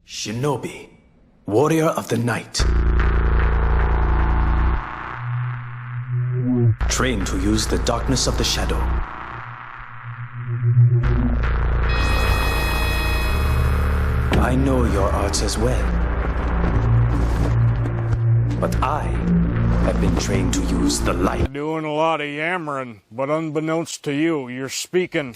Shinobi, warrior of the night. Trained to use the darkness of the shadow. I know your arts as well. But I have been trained to use the light. You're doing a lot of yammering, but unbeknownst to you, you're speaking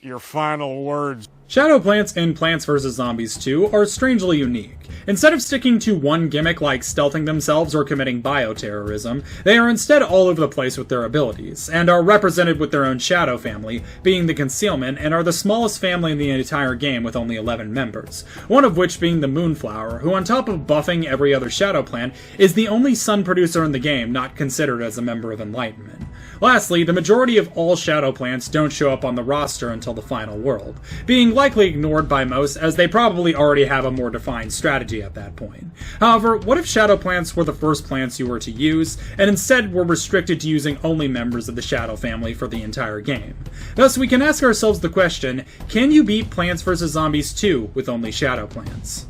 your final words. Shadow plants in Plants vs. Zombies 2 are strangely unique. Instead of sticking to one gimmick like stealthing themselves or committing bioterrorism, they are instead all over the place with their abilities, and are represented with their own shadow family, being the Concealment, and are the smallest family in the entire game with only 11 members, one of which being the Moonflower, who on top of buffing every other shadow plant, is the only sun producer in the game not considered as a member of Enlightenment. Lastly, the majority of all shadow plants don't show up on the roster until the final world, being likely ignored by most as they probably already have a more defined strategy at that point. However, what if shadow plants were the first plants you were to use, and instead were restricted to using only members of the shadow family for the entire game? Thus, we can ask ourselves the question, can you beat Plants vs. Zombies 2 with only shadow plants?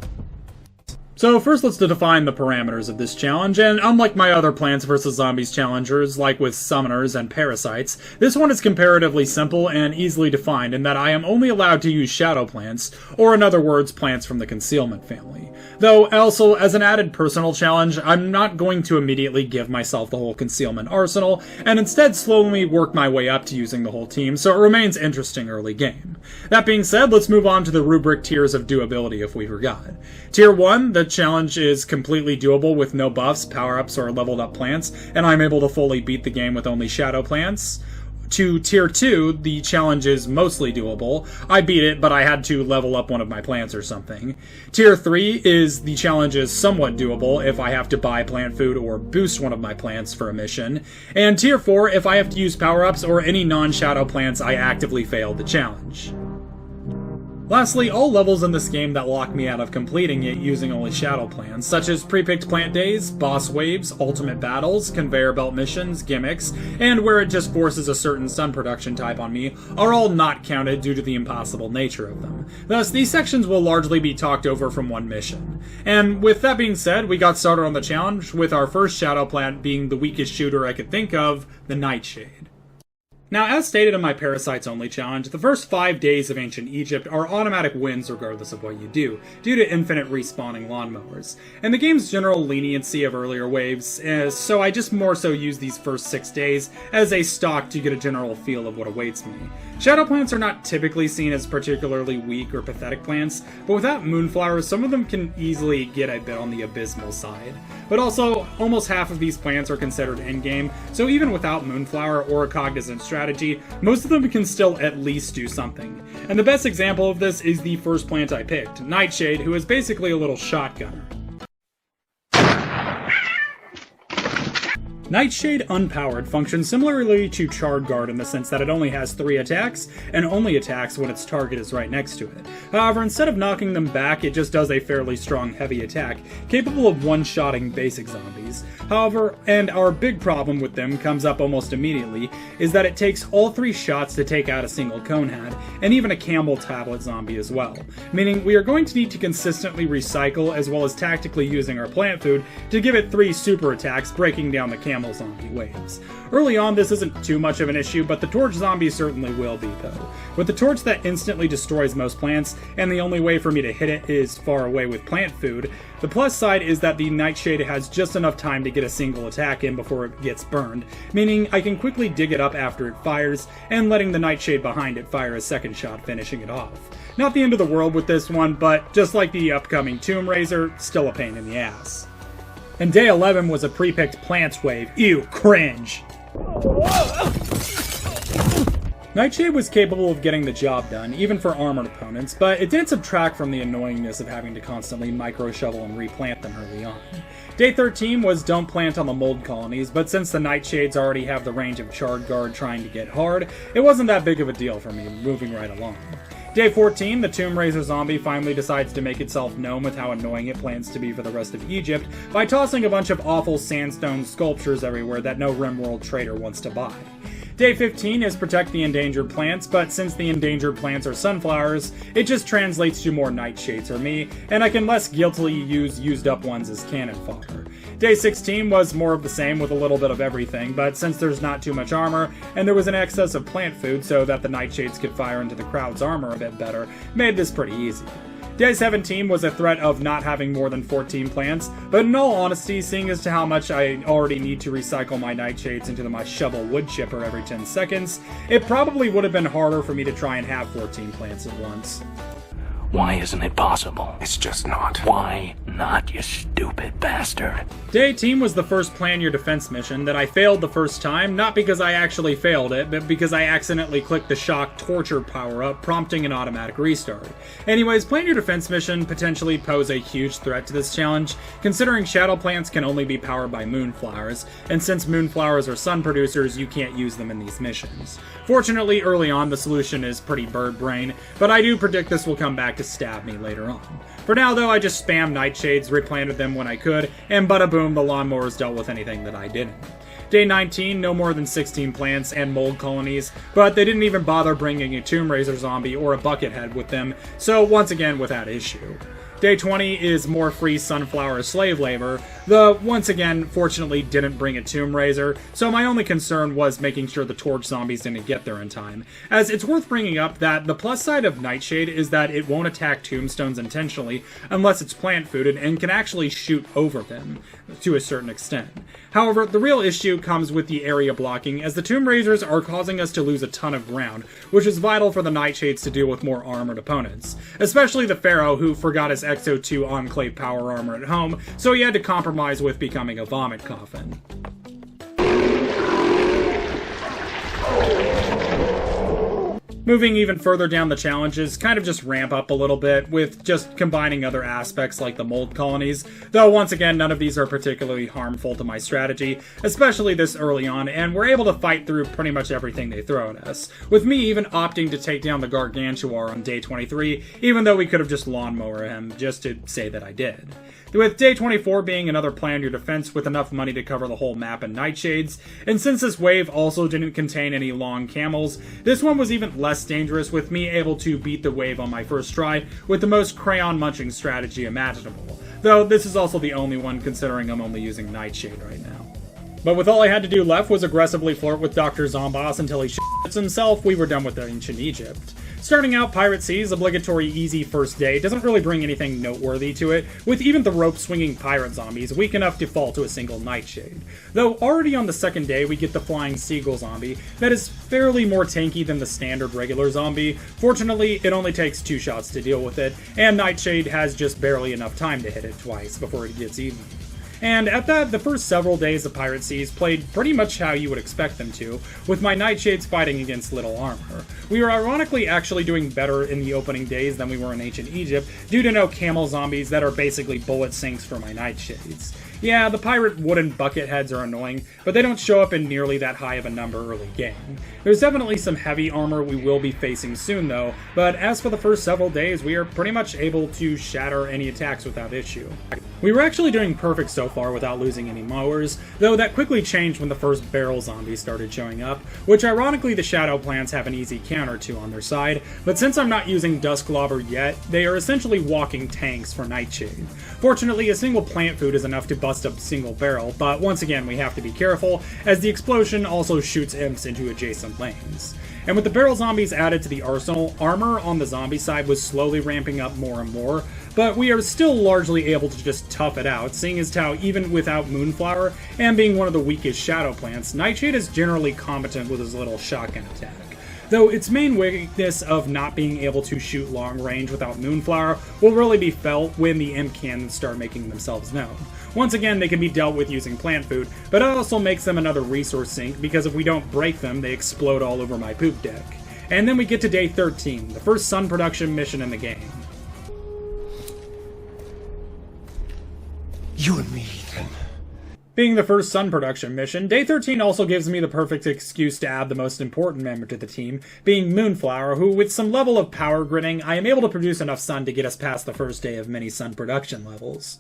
So first let's define the parameters of this challenge, and unlike my other Plants vs. Zombies challengers, like with summoners and parasites, this one is comparatively simple and easily defined in that I am only allowed to use shadow plants, or in other words, plants from the Concealment family. Though also, as an added personal challenge, I'm not going to immediately give myself the whole Concealment arsenal, and instead slowly work my way up to using the whole team, so it remains interesting early game. That being said, let's move on to the rubric tiers of doability if we forgot. Tier 1, the challenge is completely doable with no buffs, power-ups, or leveled up plants, and I'm able to fully beat the game with only shadow plants. To Tier 2, the challenge is mostly doable. I beat it, but I had to level up one of my plants or something. Tier 3 is the challenge is somewhat doable if I have to buy plant food or boost one of my plants for a mission. And Tier 4 if I have to use power-ups or any non-shadow plants I actively failed the challenge. Lastly, all levels in this game that lock me out of completing it using only shadow plans, such as pre-picked plant days, boss waves, ultimate battles, conveyor belt missions, gimmicks, and where it just forces a certain sun production type on me, are all not counted due to the impossible nature of them. Thus, these sections will largely be talked over from one mission. And with that being said, we got started on the challenge, with our first shadow plant being the weakest shooter I could think of, the Nightshade. Now, as stated in my Parasites Only challenge, the first 5 days of Ancient Egypt are automatic wins regardless of what you do, due to infinite respawning lawnmowers, and the game's general leniency of earlier waves, so I just more so use these first 6 days as a stock to get a general feel of what awaits me. Shadow plants are not typically seen as particularly weak or pathetic plants, but without Moonflowers, some of them can easily get a bit on the abysmal side. But also, almost half of these plants are considered endgame, so even without Moonflower or a cognizant strategy, most of them can still at least do something. And the best example of this is the first plant I picked, Nightshade, who is basically a little shotgunner. Nightshade Unpowered functions similarly to Charred Guard in the sense that it only has 3 attacks, and only attacks when its target is right next to it. However, instead of knocking them back, it just does a fairly strong heavy attack, capable of one-shotting basic zombies. However, and our big problem with them comes up almost immediately, is that it takes all 3 shots to take out a single Conehead, and even a Camel Tablet zombie as well. Meaning, we are going to need to consistently recycle, as well as tactically using our plant food, to give it 3 super attacks, breaking down the Camel zombie waves. Early on, this isn't too much of an issue, but the torch zombie certainly will be, though. With the torch that instantly destroys most plants, and the only way for me to hit it is far away with plant food, the plus side is that the Nightshade has just enough time to get a single attack in before it gets burned, meaning I can quickly dig it up after it fires, and letting the Nightshade behind it fire a second shot, finishing it off. Not the end of the world with this one, but just like the upcoming Tomb Raiser, still a pain in the ass. And day 11 was a pre-picked plants wave. Ew, cringe! Nightshade was capable of getting the job done, even for armored opponents, but it didn't subtract from the annoyingness of having to constantly micro-shovel and replant them early on. Day 13 was don't plant on the mold colonies, but since the Nightshades already have the range of Charred Guard trying to get hard, it wasn't that big of a deal for me, moving right along. Day 14, the Tomb Raiser zombie finally decides to make itself known with how annoying it plans to be for the rest of Egypt by tossing a bunch of awful sandstone sculptures everywhere that no Rimworld trader wants to buy. Day 15 is protect the endangered plants, but since the endangered plants are sunflowers, it just translates to more nightshades for me, and I can less guiltily use used up ones as cannon fodder. Day 16 was more of the same with a little bit of everything, but since there's not too much armor, and there was an excess of plant food so that the nightshades could fire into the crowd's armor a bit better, made this pretty easy. Day 17 was a threat of not having more than 14 plants, but in all honesty, seeing as to how much I already need to recycle my nightshades into my shovel wood chipper every 10 seconds, it probably would have been harder for me to try and have 14 plants at once. Why isn't it possible? It's just not. Why not, you stupid bastard? Day 18 was the first plan your defense mission that I failed the first time, not because I actually failed it, but because I accidentally clicked the shock torture power-up, prompting an automatic restart. Anyways, plan your defense mission potentially pose a huge threat to this challenge, considering shadow plants can only be powered by moonflowers, and since moonflowers are sun producers, you can't use them in these missions. Fortunately, early on, the solution is pretty bird brain, but I do predict this will come back to stab me later on. For now, though, I just spammed nightshades, replanted them when I could, and bada boom, the lawnmowers dealt with anything that I didn't. Day 19, no more than 16 plants and mold colonies, but they didn't even bother bringing a Tomb Raiser zombie or a Buckethead with them, so once again without issue. Day 20 is more free sunflower slave labor, though once again, fortunately didn't bring a Tomb Raiser, so my only concern was making sure the torch zombies didn't get there in time. As it's worth bringing up that the plus side of Nightshade is that it won't attack tombstones intentionally unless it's plant fooded and can actually shoot over them to a certain extent. However, the real issue comes with the area blocking, as the Tomb Raisers are causing us to lose a ton of ground, which is vital for the Nightshades to deal with more armored opponents. Especially the Pharaoh, who forgot his Exo 2 Enclave power armor at home, so he had to compromise with becoming a vomit coffin. Moving even further down the challenges, kind of just ramp up a little bit with just combining other aspects like the mold colonies, though once again none of these are particularly harmful to my strategy, especially this early on, and we're able to fight through pretty much everything they throw at us, with me even opting to take down the Gargantuar on day 23, even though we could have just lawnmower him, just to say that I did. With day 24 being another plan your defense with enough money to cover the whole map in nightshades, and since this wave also didn't contain any long camels, this one was even less dangerous with me able to beat the wave on my first try with the most crayon munching strategy imaginable, though this is also the only one considering I'm only using Nightshade right now. But with all I had to do left was aggressively flirt with Dr. Zomboss until he shits himself, we were done with ancient Egypt. Starting out Pirate Sea's obligatory easy first day doesn't really bring anything noteworthy to it, with even the rope-swinging pirate zombies weak enough to fall to a single Nightshade. Though already on the second day we get the flying seagull zombie that is fairly more tanky than the standard regular zombie. Fortunately, it only takes 2 shots to deal with it, and Nightshade has just barely enough time to hit it twice before it gets even. And at that, the first several days of Pirate Seas played pretty much how you would expect them to, with my Nightshades fighting against little armor. We were ironically actually doing better in the opening days than we were in ancient Egypt, due to no camel zombies that are basically bullet sinks for my Nightshades. Yeah, the pirate wooden bucket heads are annoying, but they don't show up in nearly that high of a number early game. There's definitely some heavy armor we will be facing soon though, but as for the first several days, we are pretty much able to shatter any attacks without issue. We were actually doing perfect so far without losing any mowers, though that quickly changed when the first barrel zombies started showing up, which ironically the shadow plants have an easy counter to on their side, but since I'm not using Dusklobber yet, they are essentially walking tanks for Nightshade. Fortunately, a single plant food is enough to bust up a single barrel, but once again we have to be careful, as the explosion also shoots imps into adjacent lanes. And with the barrel zombies added to the arsenal, armor on the zombie side was slowly ramping up more and more, but we are still largely able to just tough it out, seeing as how even without Moonflower, and being one of the weakest shadow plants, Nightshade is generally competent with his little shotgun attack. Though its main weakness of not being able to shoot long range without Moonflower will really be felt when the imp cannons start making themselves known. Once again, they can be dealt with using plant food, but it also makes them another resource sink because if we don't break them, they explode all over my poop deck. And then we get to day 13, the first sun production mission in the game. You and me, Ethan. Being the first sun production mission, day 13 also gives me the perfect excuse to add the most important member to the team, being Moonflower, who with some level of power gridding, I am able to produce enough sun to get us past the first day of many sun production levels.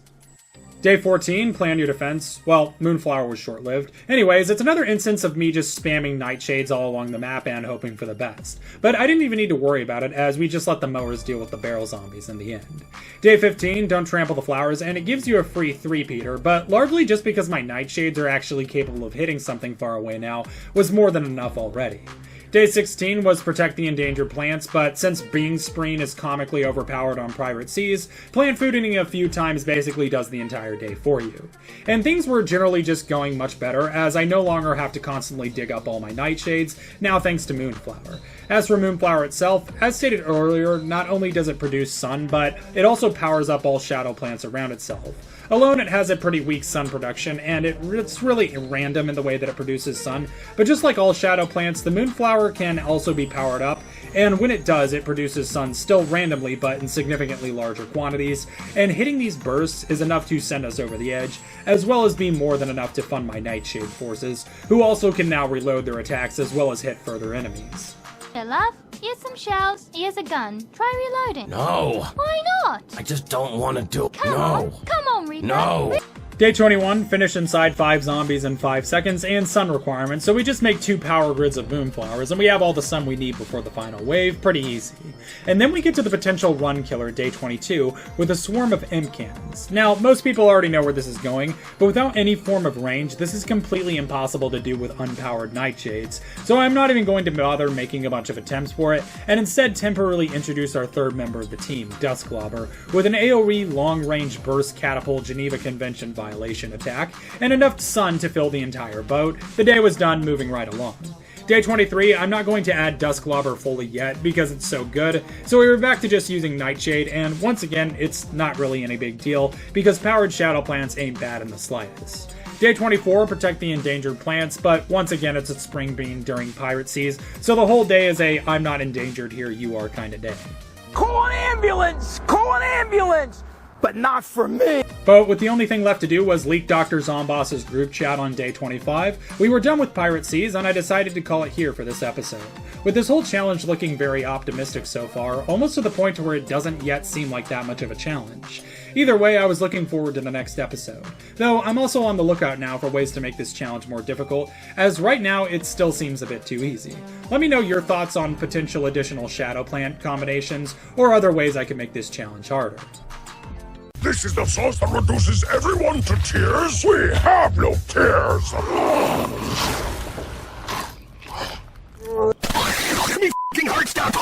Day 14, plan your defense. Well, Moonflower was short-lived. Anyways, it's another instance of me just spamming nightshades all along the map and hoping for the best. But I didn't even need to worry about it, as we just let the mowers deal with the barrel zombies in the end. Day 15, don't trample the flowers, and it gives you a free 3-peater, but largely just because my nightshades are actually capable of hitting something far away now, was more than enough already. Day 16 was protect the endangered plants, but since Being Spreen is comically overpowered on private seas, plant fooding a few times basically does the entire day for you. And things were generally just going much better, as I no longer have to constantly dig up all my nightshades, now thanks to Moonflower. As for Moonflower itself, as stated earlier, not only does it produce sun, but it also powers up all shadow plants around itself. Alone, it has a pretty weak sun production, and it's really random in the way that it produces sun, but just like all shadow plants, the Moonflower can also be powered up, and when it does, it produces sun still randomly, but in significantly larger quantities, and hitting these bursts is enough to send us over the edge, as well as be more than enough to fund my Nightshade forces, who also can now reload their attacks as well as hit further enemies. Here, love. Here's some shells. Here's a gun. Try reloading. No. Why not? I just don't want to do it. Come on, Reaper. No. Day 21, finish inside 5 zombies in 5 seconds, and sun requirements, so we just make 2 power grids of Moonflowers, and we have all the sun we need before the final wave, pretty easy. And then we get to the potential run killer, Day 22, with a swarm of imp cannons. Now, most people already know where this is going, but without any form of range, this is completely impossible to do with unpowered nightshades, so I'm not even going to bother making a bunch of attempts for it, and instead temporarily introduce our third member of the team, Dustglobber, with an AoE long-range burst catapult Geneva Convention violation attack, and enough sun to fill the entire boat. The day was done, moving right along. Day 23, I'm not going to add Dustglobber fully yet because it's so good, so we were back to just using Nightshade, and once again, it's not really any big deal because powered shadow plants ain't bad in the slightest. Day 24, protect the endangered plants, but once again, it's a spring bean during pirate seas, so the whole day is a I'm not endangered, here you are kind of day. Call an ambulance! Call an ambulance! But not for me! But with the only thing left to do was leak Dr. Zomboss's group chat on day 25, we were done with Pirate Seas, and I decided to call it here for this episode. With this whole challenge looking very optimistic so far, almost to the point where it doesn't yet seem like that much of a challenge. Either way, I was looking forward to the next episode. Though, I'm also on the lookout now for ways to make this challenge more difficult, as right now it still seems a bit too easy. Let me know your thoughts on potential additional shadow plant combinations, or other ways I can make this challenge harder. This is the sauce that reduces everyone to tears? We have no tears! Give me f***ing heart stop!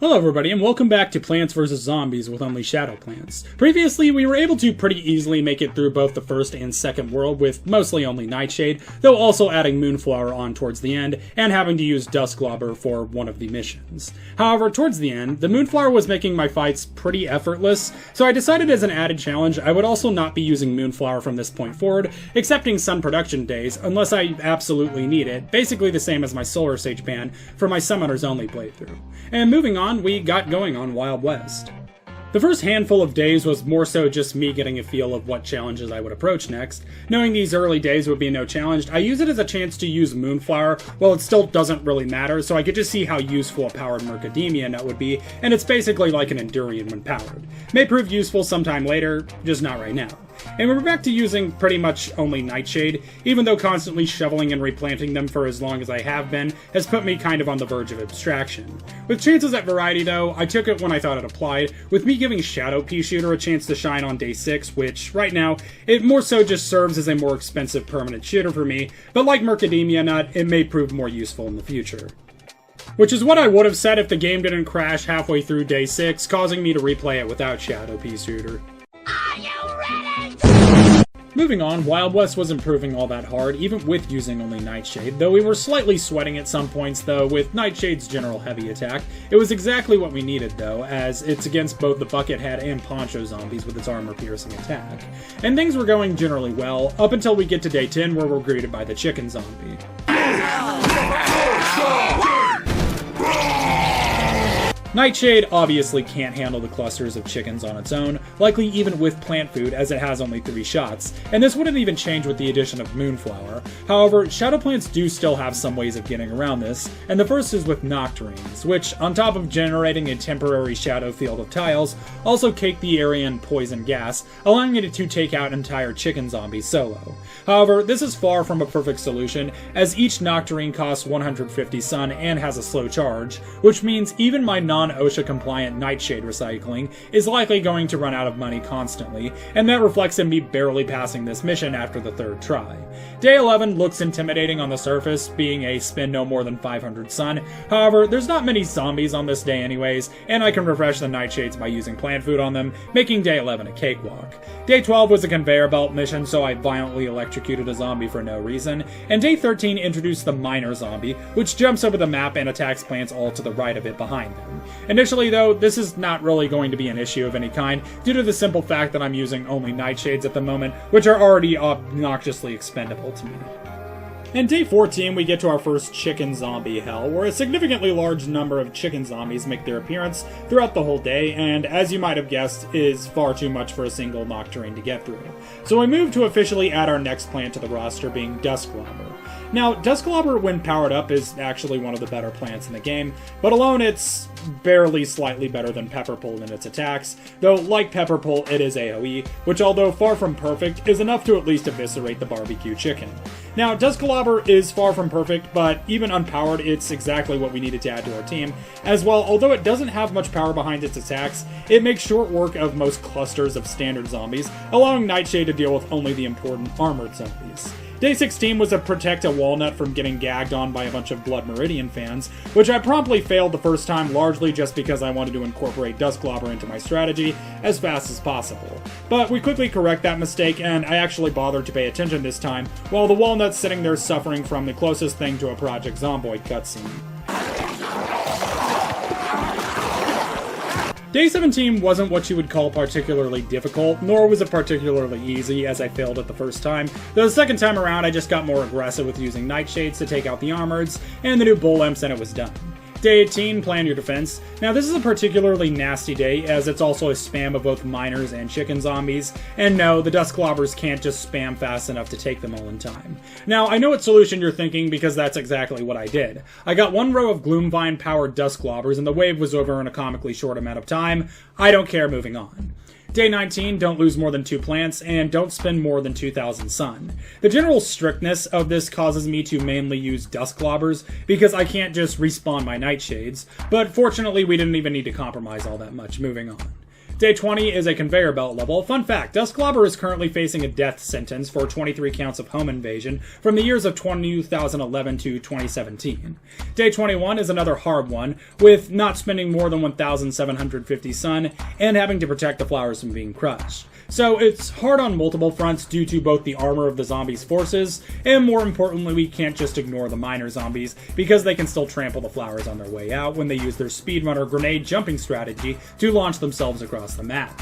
Hello everybody, and welcome back to Plants vs. Zombies with only shadow plants. Previously, we were able to pretty easily make it through both the first and second world with mostly only Nightshade, though also adding Moonflower on towards the end, and having to use Dustglobber for one of the missions. However, towards the end, the Moonflower was making my fights pretty effortless, so I decided as an added challenge I would also not be using Moonflower from this point forward, excepting sun production days, unless I absolutely need it, basically the same as my Solar Sage ban for my Summoners Only playthrough. And moving on, we got going on Wild West. The first handful of days was more so just me getting a feel of what challenges I would approach next. Knowing these early days would be no challenge, I use it as a chance to use Moonflower, while it still doesn't really matter, so I get to see how useful a powered Mercademia nut would be, and it's basically like an Endurian when powered. May prove useful sometime later, just not right now. And we're back to using pretty much only Nightshade, even though constantly shoveling and replanting them for as long as I have been has put me kind of on the verge of abstraction. With chances at variety though, I took it when I thought it applied, with me giving Shadow Pea Shooter a chance to shine on day 6, which, right now, it more so just serves as a more expensive permanent shooter for me, but like Mercademia Nut, it may prove more useful in the future. Which is what I would have said if the game didn't crash halfway through day 6, causing me to replay it without Shadow Pea Shooter. Are you ready? Moving on, Wild West wasn't proving all that hard, even with using only Nightshade, though we were slightly sweating at some points though with Nightshade's general heavy attack. It was exactly what we needed though, as it's against both the Buckethead and Poncho zombies with its armor-piercing attack. And things were going generally well, up until we get to day 10 where we're greeted by the chicken zombie. Nightshade obviously can't handle the clusters of chickens on its own, likely even with plant food as it has only 3 shots, and this wouldn't even change with the addition of Moonflower. However, shadow plants do still have some ways of getting around this, and the first is with Nocturnes, which, on top of generating a temporary shadow field of tiles, also cake the area in poison gas, allowing it to take out entire chicken zombies solo. However, this is far from a perfect solution, as each Nocturne costs 150 sun and has a slow charge, which means even my non-OSHA compliant Nightshade recycling is likely going to run out of money constantly, and that reflects in me barely passing this mission after the 3rd try. Day 11 looks intimidating on the surface, being a spend no more than 500 sun, however, there's not many zombies on this day anyways, and I can refresh the Nightshades by using plant food on them, making day 11 a cakewalk. Day 12 was a conveyor belt mission, so I violently electrocuted a zombie for no reason, and day 13 introduced the Miner zombie, which jumps over the map and attacks plants all to the right of it behind them. Initially though, this is not really going to be an issue of any kind, due to the simple fact that I'm using only Nightshades at the moment, which are already obnoxiously expendable to me. In day 14, we get to our first chicken zombie hell, where a significantly large number of chicken zombies make their appearance throughout the whole day, and as you might have guessed, is far too much for a single Nocturne to get through. So we move to officially add our next plant to the roster, being Dusklobber. Now, Dusklobber, when powered up, is actually one of the better plants in the game, but alone it's barely slightly better than Pepperpool in its attacks, though like Pepperpool it is AoE, which although far from perfect, is enough to at least eviscerate the barbecue chicken. Now, Dusklobber is far from perfect, but even unpowered, it's exactly what we needed to add to our team, as well, although it doesn't have much power behind its attacks, it makes short work of most clusters of standard zombies, allowing Nightshade to deal with only the important armored zombies. Day 16 was to protect a walnut from getting gagged on by a bunch of Blood Meridian fans, which I promptly failed the first time largely just because I wanted to incorporate Dusklobber into my strategy as fast as possible. But we quickly correct that mistake, and I actually bothered to pay attention this time, while the walnut's sitting there suffering from the closest thing to a Project Zomboid cutscene. Day 17 wasn't what you would call particularly difficult, nor was it particularly easy, as I failed it the first time, though the second time around I just got more aggressive with using Nightshades to take out the armoreds, and the new bull imps, and it was done. Day 18, plan your defense. Now this is a particularly nasty day, as it's also a spam of both miners and chicken zombies, and no, the Dusklobbers can't just spam fast enough to take them all in time. Now, I know what solution you're thinking, because that's exactly what I did. I got one row of Gloomvine-powered Dusklobbers, and the wave was over in a comically short amount of time. I don't care, moving on. Day 19, don't lose more than 2 plants, and don't spend more than 2,000 sun. The general strictness of this causes me to mainly use Dusklobbers, because I can't just respawn my Nightshades, but fortunately we didn't even need to compromise all that much, moving on. Day 20 is a conveyor belt level. Fun fact, Dusklobber is currently facing a death sentence for 23 counts of home invasion from the years of 2011 to 2017. Day 21 is another hard one, with not spending more than 1,750 sun and having to protect the flowers from being crushed. So it's hard on multiple fronts due to both the armor of the zombies' forces, and more importantly, we can't just ignore the miner zombies, because they can still trample the flowers on their way out when they use their speedrunner grenade jumping strategy to launch themselves across the map.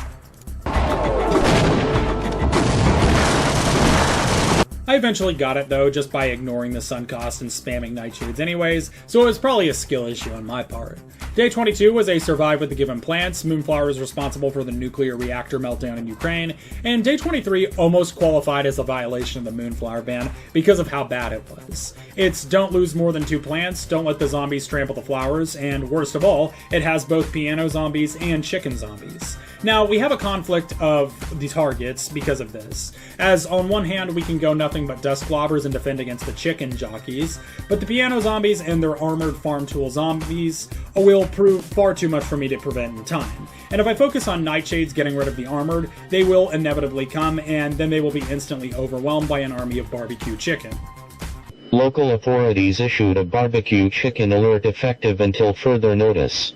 I eventually got it though, just by ignoring the sun cost and spamming Nightshades anyways, so it was probably a skill issue on my part. Day 22 was a survive with the given plants. Moonflower is responsible for the nuclear reactor meltdown in Ukraine, and day 23 almost qualified as a violation of the Moonflower ban because of how bad it was. It's don't lose more than 2 plants, don't let the zombies trample the flowers, and worst of all, it has both piano zombies and chicken zombies. Now, we have a conflict of the targets because of this, as on one hand we can go nothing but Dusklobbers and defend against the chicken jockeys, but the piano zombies and their armored farm tool zombies will prove far too much for me to prevent in time. And if I focus on Nightshades getting rid of the armored, they will inevitably come, and then they will be instantly overwhelmed by an army of barbecue chicken. Local authorities issued a barbecue chicken alert effective until further notice.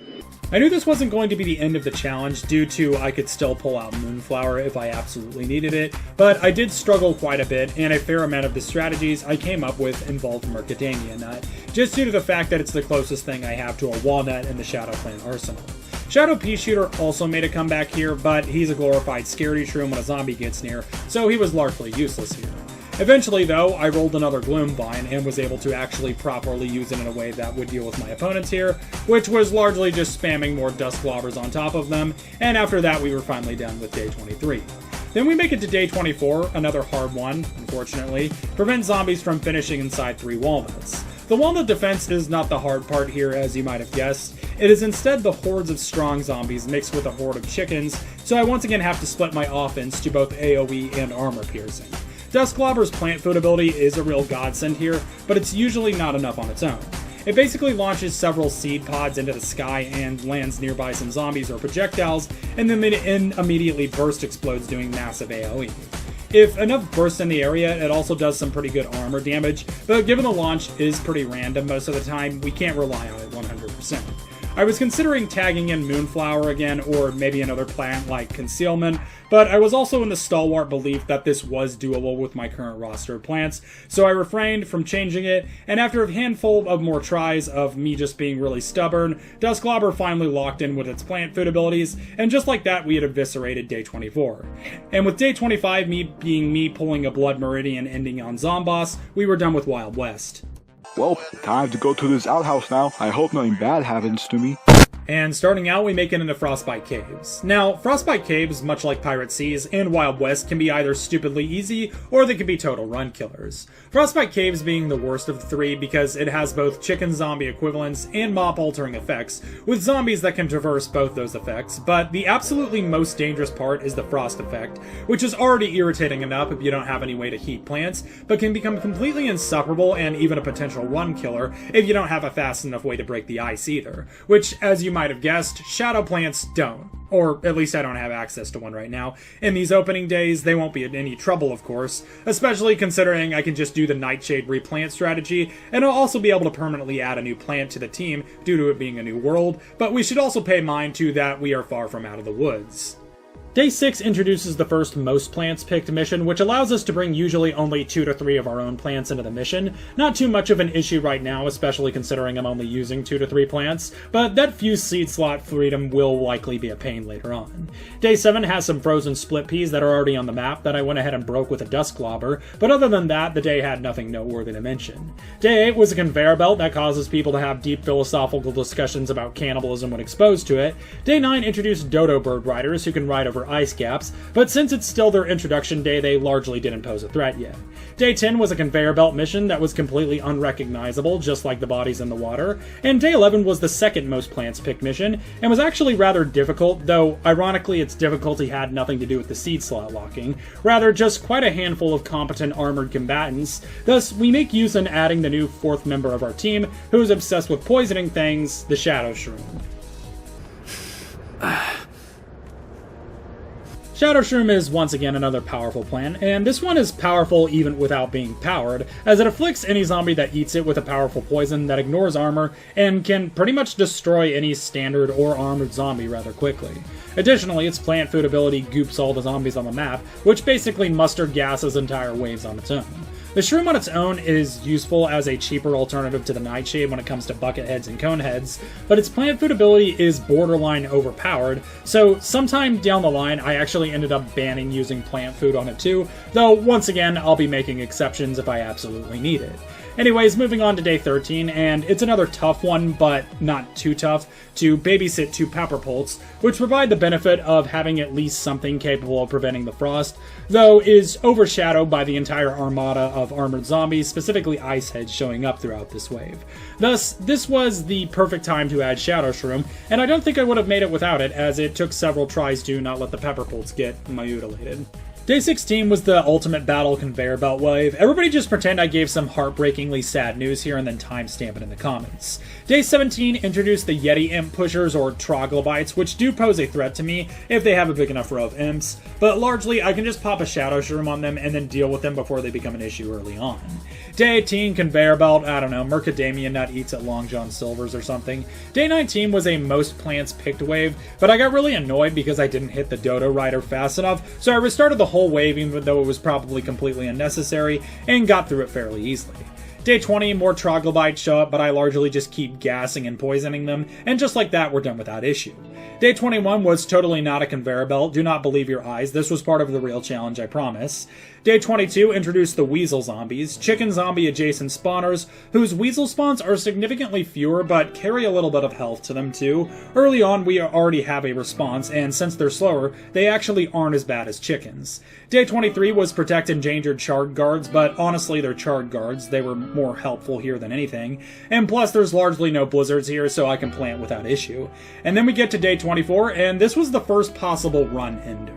I knew this wasn't going to be the end of the challenge due to I could still pull out Moonflower if I absolutely needed it, but I did struggle quite a bit, and a fair amount of the strategies I came up with involved Mercadania Nut, just due to the fact that it's the closest thing I have to a walnut in the Shadow Clan arsenal. Shadow Pea Shooter also made a comeback here, but he's a glorified scaredy shroom when a zombie gets near, so he was largely useless here. Eventually, though, I rolled another Gloom Vine and was able to actually properly use it in a way that would deal with my opponents here, which was largely just spamming more Dust Globbers on top of them, and after that we were finally done with day 23. Then we make it to day 24, another hard one, unfortunately. Prevent zombies from finishing inside 3 walnuts. The walnut defense is not the hard part here, as you might have guessed. It is instead the hordes of strong zombies mixed with a horde of chickens, so I once again have to split my offense to both AoE and armor piercing. Dustglobber's plant food ability is a real godsend here, but it's usually not enough on its own. It basically launches several seed pods into the sky and lands nearby some zombies or projectiles, and then immediately burst explodes doing massive AoE. If enough bursts in the area, it also does some pretty good armor damage, but given the launch is pretty random most of the time, we can't rely on it 100%. I was considering tagging in Moonflower again, or maybe another plant like Concealment, but I was also in the stalwart belief that this was doable with my current roster of plants, so I refrained from changing it, and after a handful of more tries of me just being really stubborn, Dustglobber finally locked in with its plant food abilities, and just like that we had eviscerated day 24. And with day 25 me pulling a Blood Meridian ending on Zomboss, we were done with Wild West. Well, time to go to this outhouse now. I hope nothing bad happens to me. And starting out, we make it into Frostbite Caves. Now, Frostbite Caves, much like Pirate Seas and Wild West, can be either stupidly easy, or they can be total run killers. Frostbite Caves being the worst of the three because it has both chicken zombie equivalents and mob altering effects, with zombies that can traverse both those effects, but the absolutely most dangerous part is the frost effect, which is already irritating enough if you don't have any way to heat plants, but can become completely insufferable and even a potential run killer if you don't have a fast enough way to break the ice either, which, as you might have guessed, shadow plants don't. Or at least I don't have access to one right now. In these opening days, they won't be in any trouble, of course, especially considering I can just do the Nightshade replant strategy, and I'll also be able to permanently add a new plant to the team due to it being a new world, but we should also pay mind to that we are far from out of the woods. Day 6 introduces the first most plants picked mission, which allows us to bring usually only 2 to 3 of our own plants into the mission. Not too much of an issue right now, especially considering I'm only using 2 to 3 plants, but that few seed slot freedom will likely be a pain later on. Day 7 has some frozen split peas that are already on the map that I went ahead and broke with a Dustglobber, but other than that, the day had nothing noteworthy to mention. Day 8 was a conveyor belt that causes people to have deep philosophical discussions about cannibalism when exposed to it. Day 9 introduced dodo bird riders who can ride over ice gaps, but since it's still their introduction day, they largely didn't pose a threat yet. Day 10 was a conveyor belt mission that was completely unrecognizable, just like the bodies in the water, and Day 11 was the second most plants picked mission, and was actually rather difficult, though ironically its difficulty had nothing to do with the seed slot locking, rather just quite a handful of competent armored combatants. Thus, we make use in adding the new 4th member of our team, who is obsessed with poisoning things, the Shadow Shroom. Shadow Shroom is once again another powerful plant, and this one is powerful even without being powered, as it afflicts any zombie that eats it with a powerful poison that ignores armor, and can pretty much destroy any standard or armored zombie rather quickly. Additionally, its plant food ability goops all the zombies on the map, which basically muster gases entire waves on its own. The Shroom on its own is useful as a cheaper alternative to the Nightshade when it comes to bucket heads and cone heads, but its plant food ability is borderline overpowered, so sometime down the line I actually ended up banning using plant food on it too, though once again I'll be making exceptions if I absolutely need it. Anyways, moving on to day 13, and it's another tough one, but not too tough, to babysit 2 pepper poults, which provide the benefit of having at least something capable of preventing the frost, though is overshadowed by the entire armada of armored zombies, specifically ice heads, showing up throughout this wave. Thus, this was the perfect time to add Shadow Shroom, and I don't think I would have made it without it, as it took several tries to not let the pepper poults get mutilated. Day 16 was the ultimate battle conveyor belt wave. Everybody just pretend I gave some heartbreakingly sad news here and then timestamp it in the comments. Day 17 introduced the Yeti Imp Pushers, or Troglobites, which do pose a threat to me if they have a big enough row of imps, but largely I can just pop a Shadow Shroom on them and then deal with them before they become an issue early on. Day 18, conveyor belt, I don't know, Mercadamia Nut eats at Long John Silver's or something. Day 19 was a most plants picked wave, but I got really annoyed because I didn't hit the Dodo Rider fast enough, so I restarted the whole wave even though it was probably completely unnecessary, and got through it fairly easily. Day 20, more Troglobites show up, but I largely just keep gassing and poisoning them, and just like that, we're done with that issue. Day 21 was totally not a conveyor belt, do not believe your eyes, this was part of the real challenge, I promise. Day 22 introduced the weasel zombies, chicken zombie adjacent spawners, whose weasel spawns are significantly fewer but carry a little bit of health to them too. Early on we already have a response, and since they're slower, they actually aren't as bad as chickens. Day 23 was protect endangered charred guards, but honestly they're charred guards, they were more helpful here than anything. And plus there's largely no blizzards here, so I can plant without issue. And then we get to day 24, and this was the first possible run ender.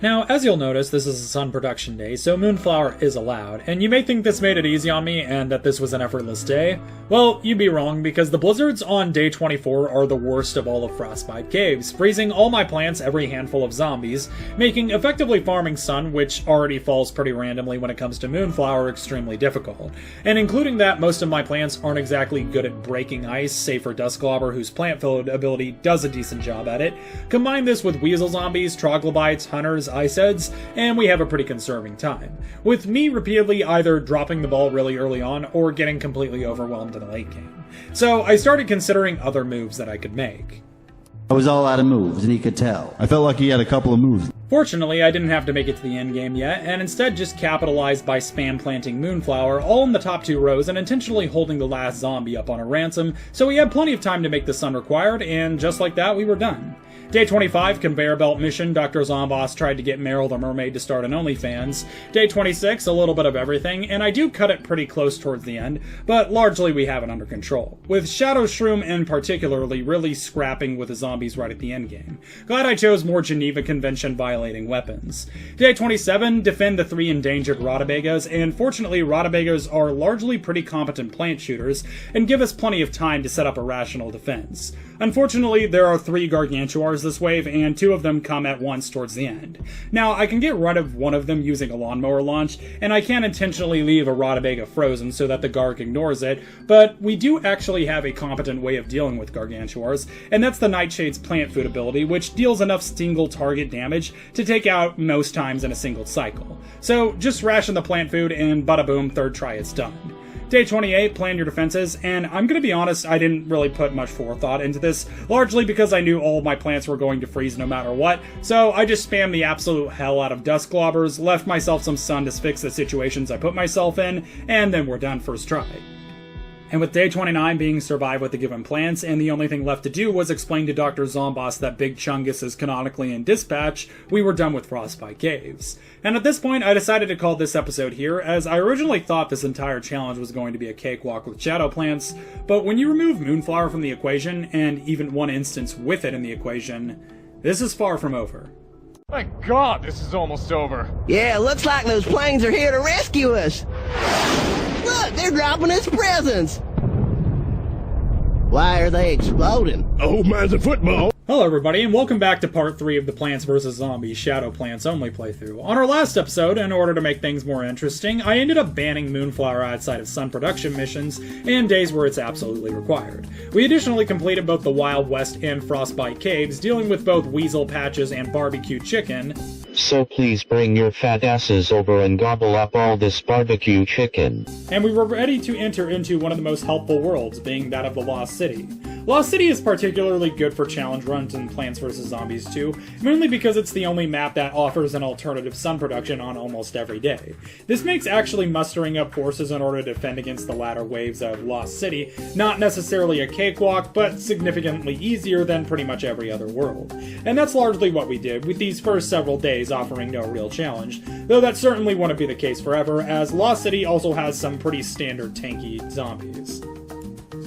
Now, as you'll notice, this is a sun production day, so Moonflower is allowed, and you may think this made it easy on me and that this was an effortless day. Well, you'd be wrong, because the blizzards on day 24 are the worst of all of Frostbite Caves, freezing all my plants every handful of zombies, making effectively farming sun, which already falls pretty randomly when it comes to Moonflower, extremely difficult. And including that, most of my plants aren't exactly good at breaking ice, save for Dustglobber, whose plant fill ability does a decent job at it. Combine this with weasel zombies, troglobites, hunters, ice heads, and we have a pretty conserving time, with me repeatedly either dropping the ball really early on or getting completely overwhelmed in the late game. So I started considering other moves that I could make. I was all out of moves, and he could tell. I felt like he had a couple of moves. Fortunately, I didn't have to make it to the end game yet, and instead just capitalized by spam planting Moonflower all in the top 2 rows and intentionally holding the last zombie up on a ransom, so we had plenty of time to make the sun required, and just like that, we were done. Day 25, Conveyor Belt Mission, Dr. Zomboss tried to get Meryl the Mermaid to start an OnlyFans. Day 26, a little bit of everything, and I do cut it pretty close towards the end, but largely we have it under control, with Shadow Shroom in particularly really scrapping with the zombies right at the end game. Glad I chose more Geneva Convention violating weapons. Day 27, defend the 3 endangered Rhodobegas, and fortunately Rhodobegas are largely pretty competent plant shooters, and give us plenty of time to set up a rational defense. Unfortunately, there are 3 Gargantuars this wave, and 2 of them come at once towards the end. Now, I can get rid of one of them using a lawnmower launch, and I can intentionally leave a Rhotabega frozen so that the Garg ignores it, but we do actually have a competent way of dealing with Gargantuars, and that's the Nightshade's plant food ability, which deals enough single target damage to take out most times in a single cycle. So, just ration the plant food, and bada boom, 3rd try it's done. Day 28, plan your defenses, and I'm gonna be honest, I didn't really put much forethought into this, largely because I knew all of my plants were going to freeze no matter what, so I just spammed the absolute hell out of Dustglobbers, left myself some sun to fix the situations I put myself in, and then we're done first try. And with day 29 being survive with the given plants, and the only thing left to do was explain to Dr. Zomboss that Big Chungus is canonically in dispatch, we were done with Frostbite Caves. And at this point, I decided to call this episode here, as I originally thought this entire challenge was going to be a cakewalk with shadow plants, but when you remove Moonflower from the equation, and even one instance with it in the equation, this is far from over. Thank God this is almost over. Yeah, looks like those planes are here to rescue us. Look, they're dropping us presents. Why are they exploding? Old man's a football. Hello everybody, and welcome back to part 3 of the Plants vs. Zombies Shadow Plants only playthrough. On our last episode, in order to make things more interesting, I ended up banning Moonflower outside of sun production missions, and days where it's absolutely required. We additionally completed both the Wild West and Frostbite Caves, dealing with both weasel patches and barbecue chicken. So please bring your fat asses over and gobble up all this barbecue chicken. And we were ready to enter into one of the most helpful worlds, being that of the Lost City. Lost City is particularly good for challenge runs in Plants vs. Zombies 2, mainly because it's the only map that offers an alternative sun production on almost every day. This makes actually mustering up forces in order to defend against the latter waves of Lost City not necessarily a cakewalk, but significantly easier than pretty much every other world. And that's largely what we did, with these first several days offering no real challenge, though that certainly wouldn't be the case forever, as Lost City also has some pretty standard tanky zombies.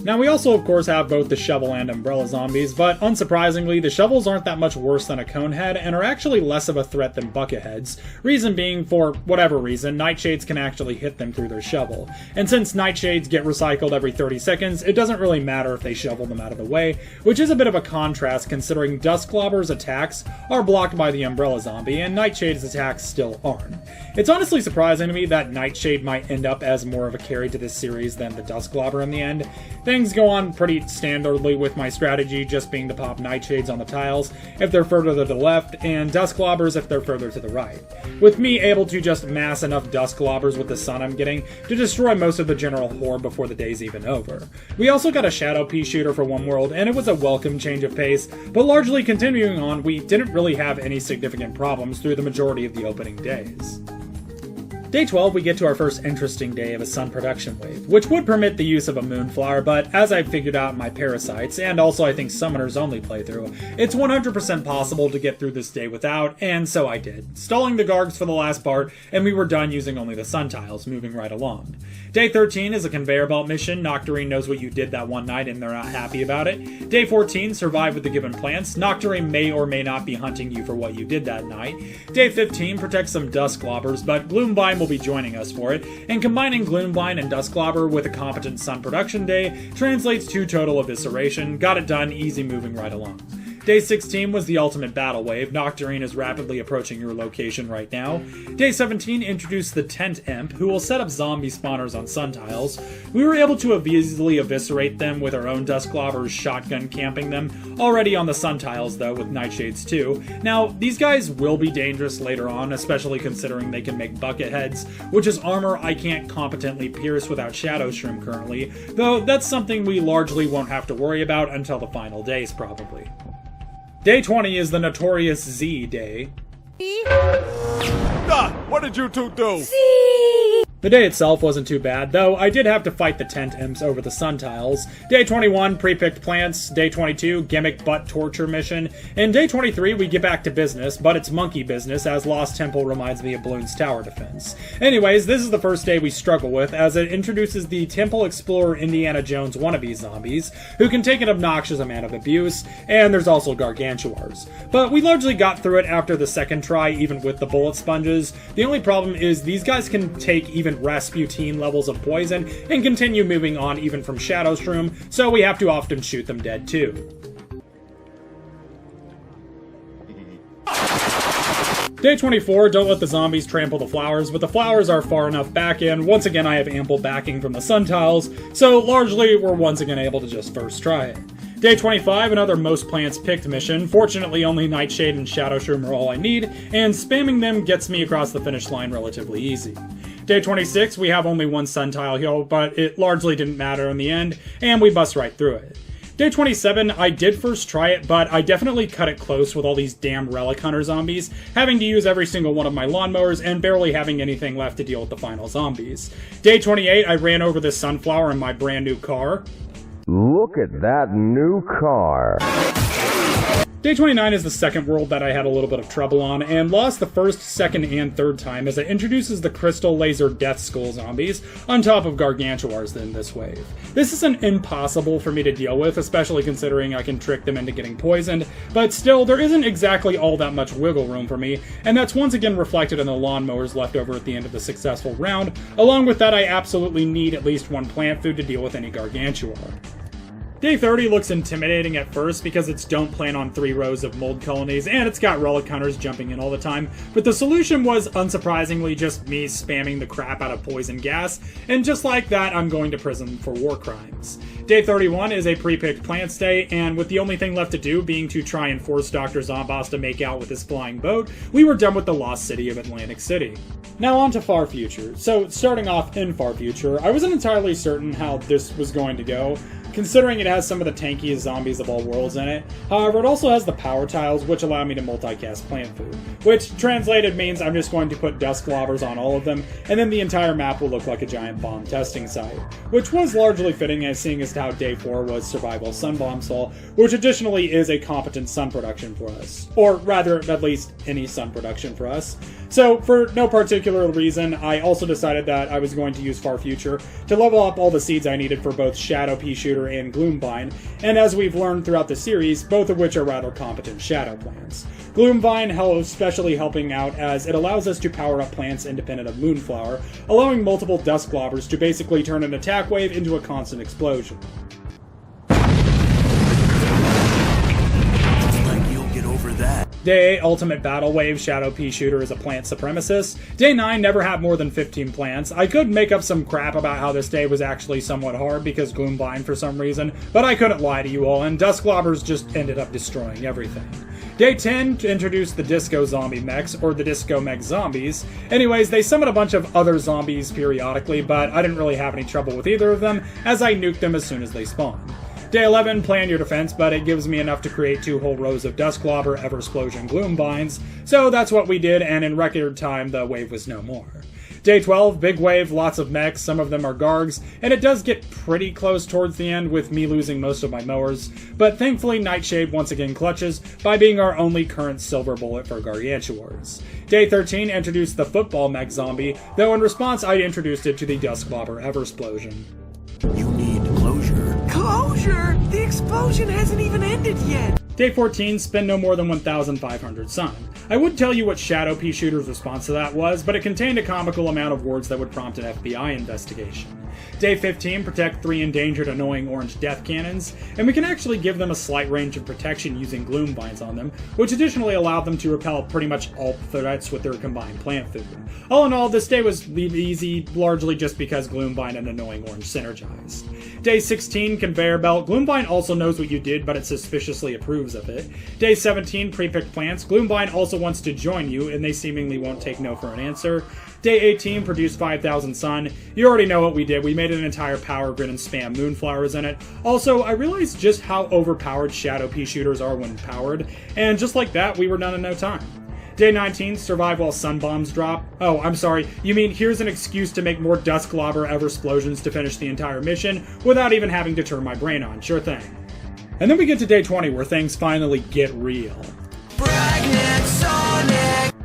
Now, we also, of course, have both the Shovel and Umbrella zombies, but unsurprisingly, the Shovels aren't that much worse than a Conehead, and are actually less of a threat than Bucketheads. Reason being, for whatever reason, Nightshades can actually hit them through their shovel. And since Nightshades get recycled every 30 seconds, it doesn't really matter if they shovel them out of the way, which is a bit of a contrast considering Dustglobber's attacks are blocked by the Umbrella zombie, and Nightshade's attacks still aren't. It's honestly surprising to me that Nightshade might end up as more of a carry to this series than the Dustglobber in the end. Things go on pretty standardly with my strategy just being to pop nightshades on the tiles if they're further to the left, and dust globbers if they're further to the right, with me able to just mass enough dust globbers with the sun I'm getting to destroy most of the general horde before the day's even over. We also got a shadow pea shooter for Rimworld, and it was a welcome change of pace, but largely continuing on, we didn't really have any significant problems through the majority of the opening days. Day 12, we get to our first interesting day of a sun production wave, which would permit the use of a moonflower, but as I've figured out in my parasites, and also I think summoners only playthrough, it's 100% possible to get through this day without, and so I did, stalling the Gargs for the last part, and we were done using only the sun tiles, moving right along. Day 13 is a conveyor belt mission. Nocturne knows what you did that one night and they're not happy about it. Day 14, survive with the given plants. Nocturne may or may not be hunting you for what you did that night. Day 15, protect some dust globbers, but Gloomvine will be joining us for it, and combining Gloomvine and dust globber with a competent sun production day translates to total evisceration. Got it done, easy moving right along. Day 16 was the ultimate battle wave. Nocturne is rapidly approaching your location right now. Day 17 introduced the Tent Imp, who will set up zombie spawners on sun tiles. We were able to easily eviscerate them with our own dust globbers shotgun camping them, already on the sun tiles though with nightshades too. Now, these guys will be dangerous later on, especially considering they can make bucket heads, which is armor I can't competently pierce without Shadow Shroom currently, though that's something we largely won't have to worry about until the final days probably. Day 20 is the notorious Z Day. What did you two do? The day itself wasn't too bad, though I did have to fight the tent imps over the sun tiles. Day 21, pre-picked plants. Day 22, gimmick butt torture mission. And day 23, we get back to business, but it's monkey business, as Lost Temple reminds me of Bloons tower defense. Anyways, this is the first day we struggle with, as it introduces the Temple Explorer Indiana Jones wannabe zombies, who can take an obnoxious amount of abuse, and there's also gargantuars. But we largely got through it after the second try, even with the bullet sponges. The only problem is these guys can take even Rasputin levels of poison and continue moving on even from Shadow Shroom, so we have to often shoot them dead too. Day 24, don't let the zombies trample the flowers, but the flowers are far enough back in. Once again, I have ample backing from the sun tiles, so largely we're once again able to just first try it. Day 25, another most plants picked mission. Fortunately, only Nightshade and Shadow Shroom are all I need, and spamming them gets me across the finish line relatively easy. Day 26, we have only one sun tile heal, but it largely didn't matter in the end, and we bust right through it. Day 27, I did first try it, but I definitely cut it close with all these damn relic hunter zombies, having to use every single one of my lawnmowers and barely having anything left to deal with the final zombies. Day 28, I ran over this sunflower in my brand new car. Look at that new car. Day 29 is the second world that I had a little bit of trouble on, and lost the first, second, and third time as it introduces the Crystal Laser Death Skull zombies on top of gargantuars in this wave. This isn't impossible for me to deal with, especially considering I can trick them into getting poisoned, but still, there isn't exactly all that much wiggle room for me, and that's once again reflected in the lawnmowers left over at the end of the successful round. Along with that, I absolutely need at least one plant food to deal with any gargantuar. Day 30 looks intimidating at first because it's don't plan on 3 rows of mold colonies and it's got relic hunters jumping in all the time, but the solution was unsurprisingly just me spamming the crap out of poison gas, and just like that I'm going to prison for war crimes. Day 31 is a pre-picked plants day, and with the only thing left to do being to try and force Dr. Zomboss to make out with his flying boat, we were done with the lost city of Atlantic City. Now on to Far Future. So starting off in Far Future, I wasn't entirely certain how this was going to go, considering it has some of the tankiest zombies of all worlds in it. However, it also has the power tiles, which allow me to multicast plant food, which translated means I'm just going to put dust globbers on all of them, and then the entire map will look like a giant bomb testing site, which was largely fitting as seeing as how Day 4 was Survival Sun Bomb Sol, which additionally is a competent sun production for us, or rather, at least any sun production for us. So, for no particular reason, I also decided that I was going to use Far Future to level up all the seeds I needed for both Shadow Pea Shooter and Gloomvine, and as we've learned throughout the series, both of which are rather competent shadow plants. Gloomvine especially helping out as it allows us to power up plants independent of Moonflower, allowing multiple dust globbers to basically turn an attack wave into a constant explosion. Day 8, Ultimate Battle Wave, Shadow Pea Shooter is a plant supremacist. Day 9, never have more than 15 plants. I could make up some crap about how this day was actually somewhat hard because Gloomvine for some reason, but I couldn't lie to you all, and Dusklobbers just ended up destroying everything. Day 10 to introduce the Disco Zombie Mechs, or the Disco Mech Zombies. Anyways, they summon a bunch of other zombies periodically, but I didn't really have any trouble with either of them, as I nuked them as soon as they spawned. Day 11, plan your defense, but it gives me enough to create 2 whole rows of Dusklobber, Eversplosion, Gloomvines, so that's what we did, and in record time, the wave was no more. Day 12, big wave, lots of mechs, some of them are Gargs, and it does get pretty close towards the end with me losing most of my mowers, but thankfully Nightshade once again clutches by being our only current silver bullet for Gargantuars. Day 13 introduced the Football Mech Zombie, though in response I introduced it to the Dusklobber Eversplosion. You need closure. Closure? The explosion hasn't even ended yet. Day 14, spend no more than 1,500 sun. I would tell you what Shadow Pea Shooter's response to that was, but it contained a comical amount of words that would prompt an FBI investigation. Day 15, protect 3 endangered annoying orange death cannons, and we can actually give them a slight range of protection using Gloomvines on them, which additionally allowed them to repel pretty much all threats with their combined plant food. All in all, this day was easy, largely just because Gloomvine and annoying orange synergized. Day 16, conveyor belt. Gloomvine also knows what you did, but it suspiciously approves of it. Day 17, pre-picked plants. Gloomvine also wants to join you, and they seemingly won't take no for an answer. Day 18, produce 5,000 sun. You already know what we did. We made an entire power grid and spam moonflowers in it. Also, I realized just how overpowered Shadow Pea Shooters are when powered, and just like that, we were done in no time. Day 19, survive while sun bombs drop. Oh, I'm sorry, you mean here's an excuse to make more Dusklobber Eversplosions to finish the entire mission without even having to turn my brain on. Sure thing. And then we get to day 20 where things finally get real.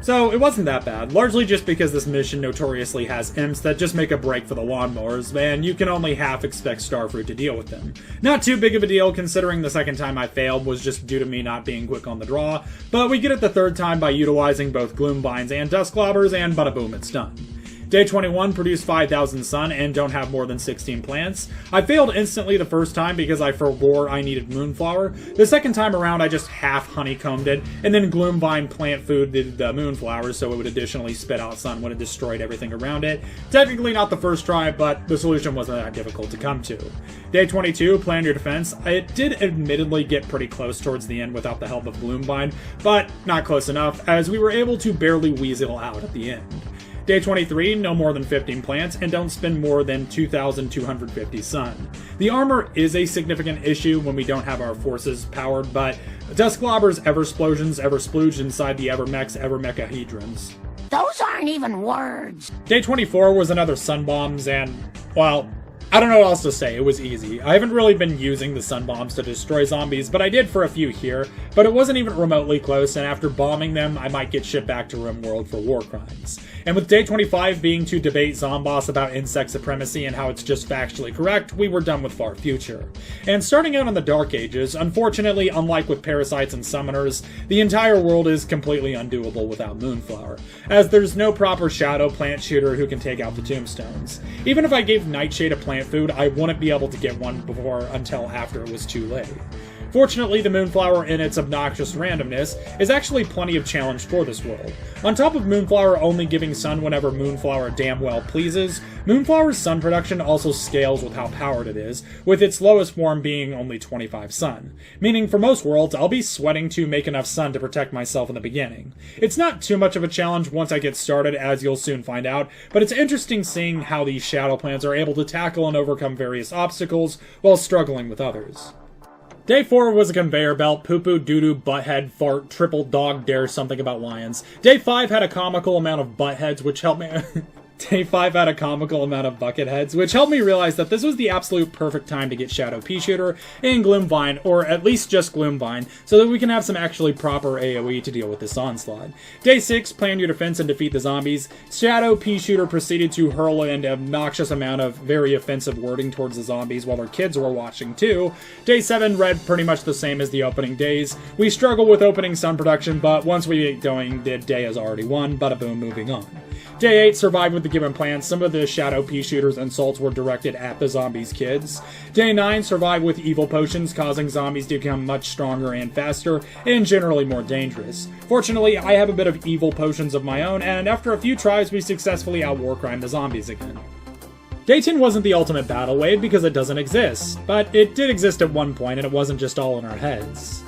So, it wasn't that bad, largely just because this mission notoriously has imps that just make a break for the lawnmowers, and you can only half expect Starfruit to deal with them. Not too big of a deal, considering the second time I failed was just due to me not being quick on the draw, but we get it the third time by utilizing both Gloomvines and Dusklobbers, and bada boom, it's done. Day 21, produce 5,000 sun and don't have more than 16 plants. I failed instantly the first time because I forwore I needed Moonflower. The second time around I just half honeycombed it, and then Gloomvine plant food did the Moonflowers so it would additionally spit out sun when it destroyed everything around it. Technically not the first try, but the solution wasn't that difficult to come to. Day 22, plan your defense. It did admittedly get pretty close towards the end without the help of Gloomvine, but not close enough, as we were able to barely weasel out at the end. Day 23, no more than 15 plants, and don't spend more than 2,250 sun. The armor is a significant issue when we don't have our forces powered, but Dusklobber's Eversplosions Eversplooge inside the Evermech's Evermechahedrons. Those aren't even words. Day 24 was another sun bombs, and, well, I don't know what else to say, it was easy. I haven't really been using the sun bombs to destroy zombies, but I did for a few here, but it wasn't even remotely close, and after bombing them, I might get shipped back to Rimworld for war crimes. And with day 25 being to debate Zomboss about insect supremacy and how it's just factually correct, we were done with Far Future. And starting out in the Dark Ages, unfortunately, unlike with Parasites and Summoners, the entire world is completely undoable without Moonflower, as there's no proper Shadow Plant Shooter who can take out the tombstones. Even if I gave Nightshade a plant food, I wouldn't be able to get one before until after it was too late. Fortunately, the Moonflower, in its obnoxious randomness, is actually plenty of challenge for this world. On top of Moonflower only giving sun whenever Moonflower damn well pleases, Moonflower's sun production also scales with how powered it is, with its lowest form being only 25 sun. Meaning for most worlds, I'll be sweating to make enough sun to protect myself in the beginning. It's not too much of a challenge once I get started, as you'll soon find out, but it's interesting seeing how these shadow plants are able to tackle and overcome various obstacles while struggling with others. Day 4 was a conveyor belt, poo-poo, doo-doo, butthead, fart, triple dog, dare something about lions. Day 5 had a comical amount of buttheads, which helped me... Day 5 had a comical amount of bucket heads, which helped me realize that this was the absolute perfect time to get Shadow Pea Shooter and Gloomvine, or at least just Gloomvine, so that we can have some actually proper AoE to deal with this onslaught. Day 6, plan your defense and defeat the zombies. Shadow Pea Shooter proceeded to hurl an obnoxious amount of very offensive wording towards the zombies while their kids were watching too. Day 7 read pretty much the same as the opening days. We struggle with opening sun production, but once we get going, the day is already won, bada boom, moving on. Day 8 survived with the given plans. Some of the shadow pea shooters and salts were directed at the zombies' kids. Day 9 survived with evil potions, causing zombies to become much stronger and faster, and generally more dangerous. Fortunately, I have a bit of evil potions of my own, and after a few tries, we successfully out-warcrimed the zombies again. Day 10 wasn't the ultimate battle wave because it doesn't exist, but it did exist at one point, and it wasn't just all in our heads.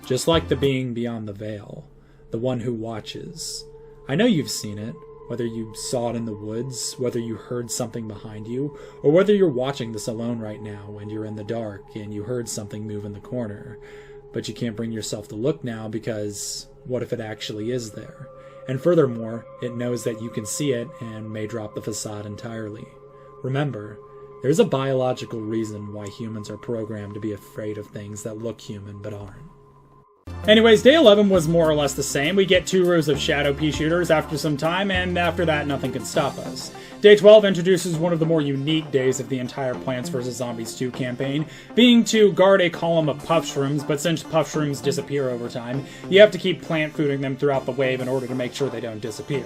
Just like the being beyond the veil, the one who watches. I know you've seen it, whether you saw it in the woods, whether you heard something behind you, or whether you're watching this alone right now and you're in the dark and you heard something move in the corner. But you can't bring yourself to look now because what if it actually is there? And furthermore, it knows that you can see it and may drop the facade entirely. Remember, there's a biological reason why humans are programmed to be afraid of things that look human but aren't. Anyways, day 11 was more or less the same. We get 2 rows of shadow pea shooters after some time, and after that, nothing can stop us. Day 12 introduces one of the more unique days of the entire Plants vs. Zombies 2 campaign, being to guard a column of puff shrooms, but since puff shrooms disappear over time, you have to keep plant fooding them throughout the wave in order to make sure they don't disappear.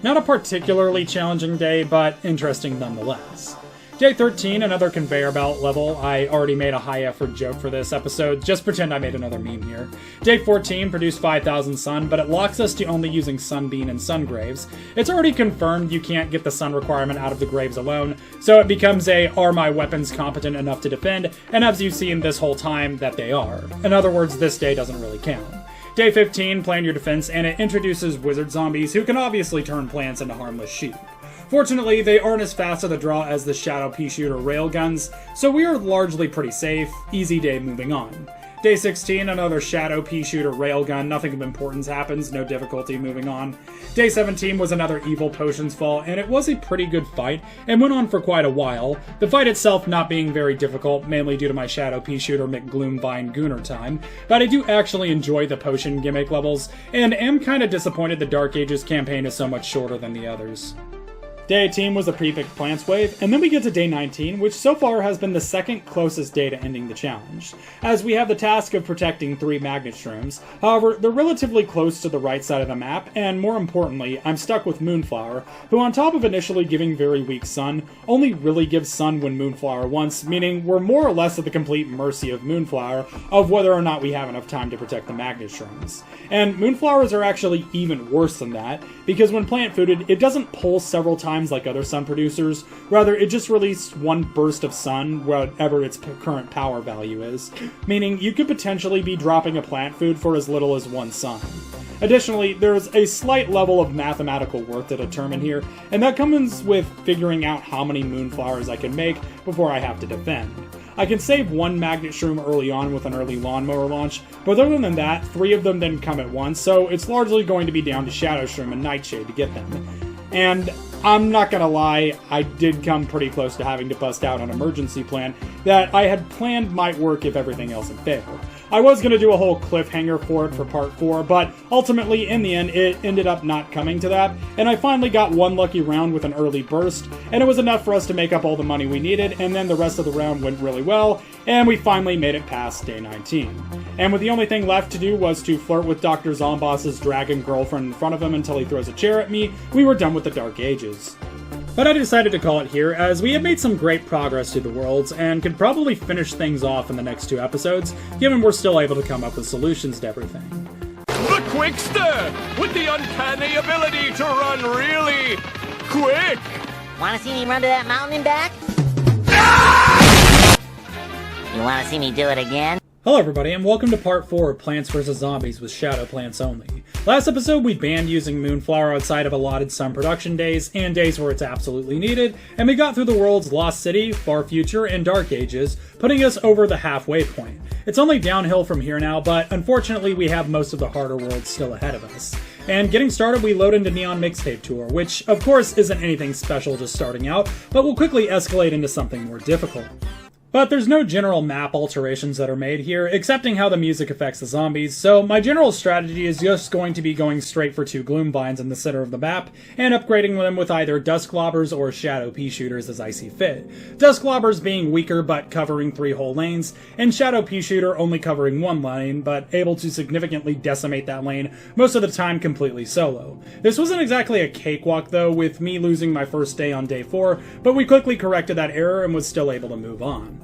Not a particularly challenging day, but interesting nonetheless. Day 13, another conveyor belt level. I already made a high-effort joke for this episode. Just pretend I made another meme here. Day 14 produced 5,000 sun, but it locks us to only using sunbean and sun graves. It's already confirmed you can't get the sun requirement out of the graves alone, so it becomes a, are my weapons competent enough to defend? And as you've seen this whole time, that they are. In other words, this day doesn't really count. Day 15, plan your defense, and it introduces wizard zombies who can obviously turn plants into harmless sheep. Fortunately, they aren't as fast to the draw as the shadow pea shooter railguns, so we are largely pretty safe. Easy day moving on. Day 16, another shadow pea shooter railgun, nothing of importance happens, no difficulty moving on. Day 17 was another evil potions fall, and it was a pretty good fight, and went on for quite a while, the fight itself not being very difficult, mainly due to my shadow pea shooter McGloomvine Gooner time, but I do actually enjoy the potion gimmick levels, and am kinda disappointed the Dark Ages campaign is so much shorter than the others. Day 18 was the pre-picked plants wave, and then we get to day 19, which so far has been the second closest day to ending the challenge, as we have the task of protecting 3 magnet shrooms. However, they're relatively close to the right side of the map, and more importantly, I'm stuck with Moonflower, who on top of initially giving very weak sun, only really gives sun when Moonflower wants, meaning we're more or less at the complete mercy of Moonflower of whether or not we have enough time to protect the magnet shrooms. And Moonflowers are actually even worse than that, because when plant fooded, it doesn't pulse several times like other sun producers, rather it just released one burst of sun, whatever its current power value is, meaning you could potentially be dropping a plant food for as little as 1 sun. Additionally, there's a slight level of mathematical worth to determine here, and that comes with figuring out how many Moonflowers I can make before I have to defend. I can save 1 magnet shroom early on with an early lawnmower launch, but other than that, 3 of them then come at once, so it's largely going to be down to Shadow Shroom and Nightshade to get them. And I'm not gonna lie, I did come pretty close to having to bust out an emergency plan that I had planned might work if everything else had failed. I was going to do a whole cliffhanger for it for part 4, but ultimately, in the end, it ended up not coming to that, and I finally got 1 lucky round with an early burst, and it was enough for us to make up all the money we needed, and then the rest of the round went really well, and we finally made it past day 19. And with the only thing left to do was to flirt with Dr. Zomboss's dragon girlfriend in front of him until he throws a chair at me, we were done with the Dark Ages. But I decided to call it here, as we have made some great progress through the worlds, and could probably finish things off in the next 2 episodes, given we're still able to come up with solutions to everything. The Quickster, with the uncanny ability to run really quick! Wanna see me run to that mountain and back? You wanna see me do it again? Hello everybody, and welcome to part 4 of Plants vs. Zombies with Shadow Plants only. Last episode we banned using Moonflower outside of allotted sun production days, and days where it's absolutely needed, and we got through the world's Lost City, Far Future, and Dark Ages, putting us over the halfway point. It's only downhill from here now, but unfortunately we have most of the harder worlds still ahead of us. And getting started, we load into Neon Mixtape Tour, which of course isn't anything special just starting out, but will quickly escalate into something more difficult. But there's no general map alterations that are made here, excepting how the music affects the zombies, so my general strategy is just going to be going straight for 2 gloom vines in the center of the map, and upgrading them with either dusk globbers or shadow pea shooters as I see fit. Dusk globbers being weaker but covering 3 whole lanes, and shadow pea shooter only covering 1 lane, but able to significantly decimate that lane, most of the time completely solo. This wasn't exactly a cakewalk though, with me losing my first day on day 4, but we quickly corrected that error and was still able to move on.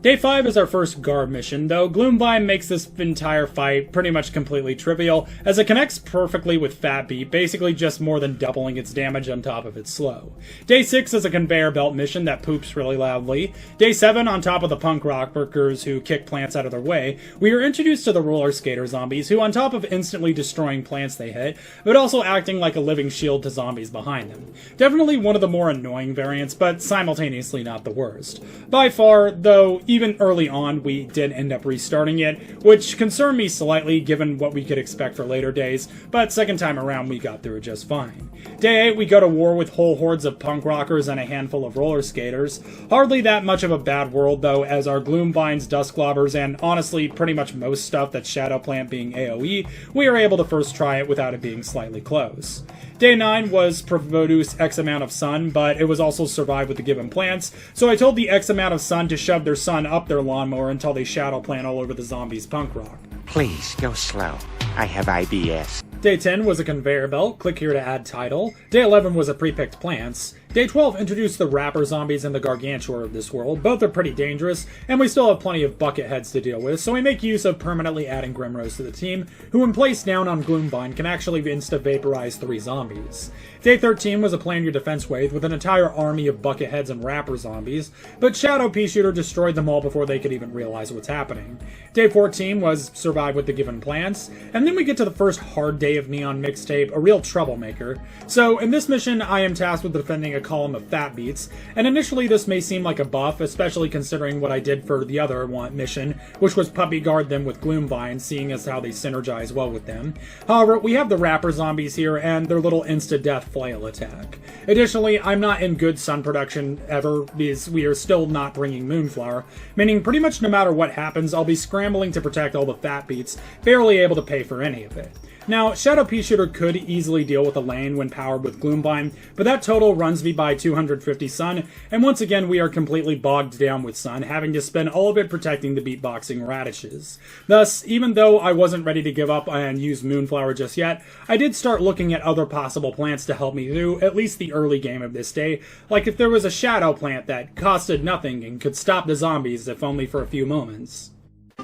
Day 5 is our first guard mission, though Gloomvine makes this entire fight pretty much completely trivial, as it connects perfectly with Fat Beat, basically just more than doubling its damage on top of its slow. Day 6 is a conveyor belt mission that poops really loudly. Day 7, on top of the punk rockers who kick plants out of their way, we are introduced to the roller skater zombies, who on top of instantly destroying plants they hit, but also acting like a living shield to zombies behind them. Definitely one of the more annoying variants, but simultaneously not the worst. By far, though, even early on, we did end up restarting it, which concerned me slightly given what we could expect for later days, but second time around we got through it just fine. Day 8, we go to war with whole hordes of punk rockers and a handful of roller skaters. Hardly that much of a bad world though, as our Gloomvines, Dusk Globbers, and honestly pretty much most stuff that's Shadow Plant being AoE, we are able to first try it without it being slightly close. Day 9 was produce X amount of sun, but it was also survive with the given plants, so I told the X amount of sun to shove their sun up their lawnmower until they shadow plant all over the zombies' punk rock. Please, go slow. I have IBS. Day 10 was a conveyor belt, click here to add title. Day 11 was a pre-picked plants. Day 12 introduced the Rapper zombies and the Gargantua of this world. Both are pretty dangerous, and we still have plenty of bucket heads to deal with, so we make use of permanently adding Grimrose to the team, who when placed down on Gloomvine can actually insta-vaporize 3 zombies. Day 13 was a plan your defense wave with an entire army of bucket heads and Rapper zombies, but Shadow Pea Shooter destroyed them all before they could even realize what's happening. Day 14 was survive with the given plants, and then we get to the first hard day of Neon Mixtape, a real troublemaker. So in this mission I am tasked with defending a column of fat beats, and initially this may seem like a buff, especially considering what I did for the other mission, which was puppy guard them with Gloomvine, seeing as how they synergize well with them. However, we have the Rapper zombies here and their little insta-death flail attack. Additionally, I'm not in good sun production ever, because we are still not bringing Moonflower, meaning pretty much no matter what happens, I'll be scrambling to protect all the fat beats, barely able to pay for any of it. Now, Shadow Pea Shooter could easily deal with a lane when powered with Gloomvine, but that total runs me by 250 sun, and once again we are completely bogged down with sun, having to spend all of it protecting the beatboxing radishes. Thus, even though I wasn't ready to give up and use Moonflower just yet, I did start looking at other possible plants to help me through at least the early game of this day, like if there was a Shadow Plant that costed nothing and could stop the zombies if only for a few moments.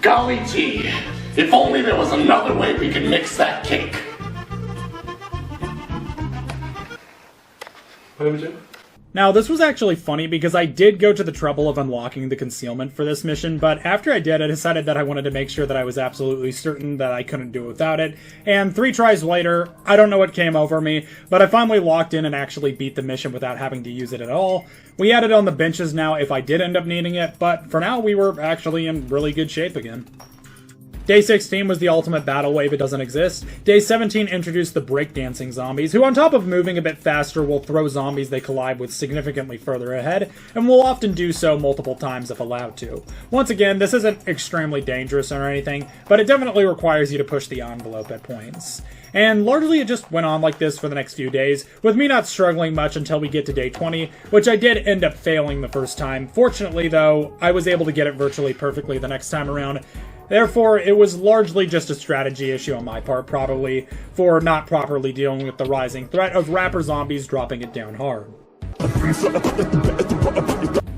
Golly gee, if only there was another way we could mix that cake. What did we do? Now, this was actually funny because I did go to the trouble of unlocking the concealment for this mission, but after I did, I decided that I wanted to make sure that I was absolutely certain that I couldn't do it without it, and 3 tries later, I don't know what came over me, but I finally locked in and actually beat the mission without having to use it at all. We had it on the benches now if I did end up needing it, but for now we were actually in really good shape again. Day 16 was the ultimate battle wave, it doesn't exist. Day 17 introduced the breakdancing zombies, who on top of moving a bit faster will throw zombies they collide with significantly further ahead, and will often do so multiple times if allowed to. Once again, this isn't extremely dangerous or anything, but it definitely requires you to push the envelope at points. And largely it just went on like this for the next few days, with me not struggling much until we get to day 20, which I did end up failing the first time. Fortunately though, I was able to get it virtually perfectly the next time around. Therefore, it was largely just a strategy issue on my part, probably, for not properly dealing with the rising threat of Rapper zombies dropping it down hard.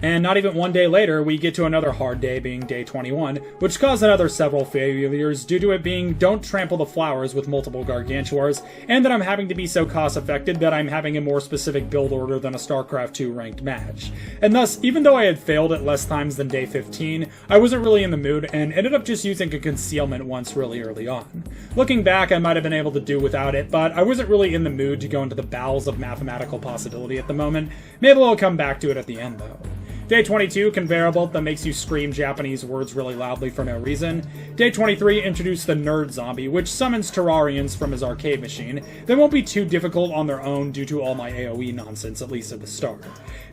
And not even one day later, we get to another hard day being day 21, which caused another several failures due to it being don't trample the flowers with multiple Gargantuars, and that I'm having to be so cost effective that I'm having a more specific build order than a StarCraft 2 ranked match. And thus, even though I had failed at less times than day 15, I wasn't really in the mood and ended up just using a concealment once really early on. Looking back, I might have been able to do without it, but I wasn't really in the mood to go into the bowels of mathematical possibility at the moment. Maybe I'll come back to it at the end though. Day 22, conveyor belt that makes you scream Japanese words really loudly for no reason. Day 23, introduced the nerd zombie, which summons Terrarians from his arcade machine. They won't be too difficult on their own due to all my AoE nonsense, at least at the start.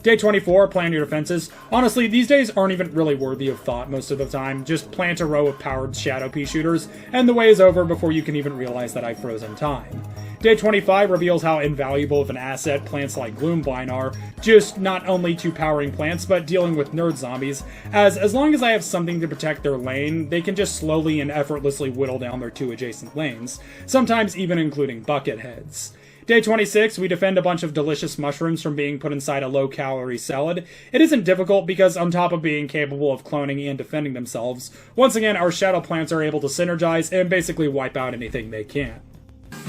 Day 24, plan your defenses. Honestly, these days aren't even really worthy of thought most of the time. Just plant a row of powered shadow pea shooters, and the way is over before you can even realize that I've frozen time. Day 25 reveals how invaluable of an asset plants like Gloomvine are, just not only to powering plants, but dealing with nerd zombies, as long as I have something to protect their lane, they can just slowly and effortlessly whittle down their 2 adjacent lanes, sometimes even including bucket heads. Day 26, we defend a bunch of delicious mushrooms from being put inside a low-calorie salad. It isn't difficult because on top of being capable of cloning and defending themselves, once again our shadow plants are able to synergize and basically wipe out anything they can.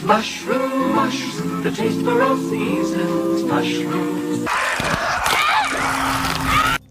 Mushroom, mushroom, the taste for all seasons. Mushrooms.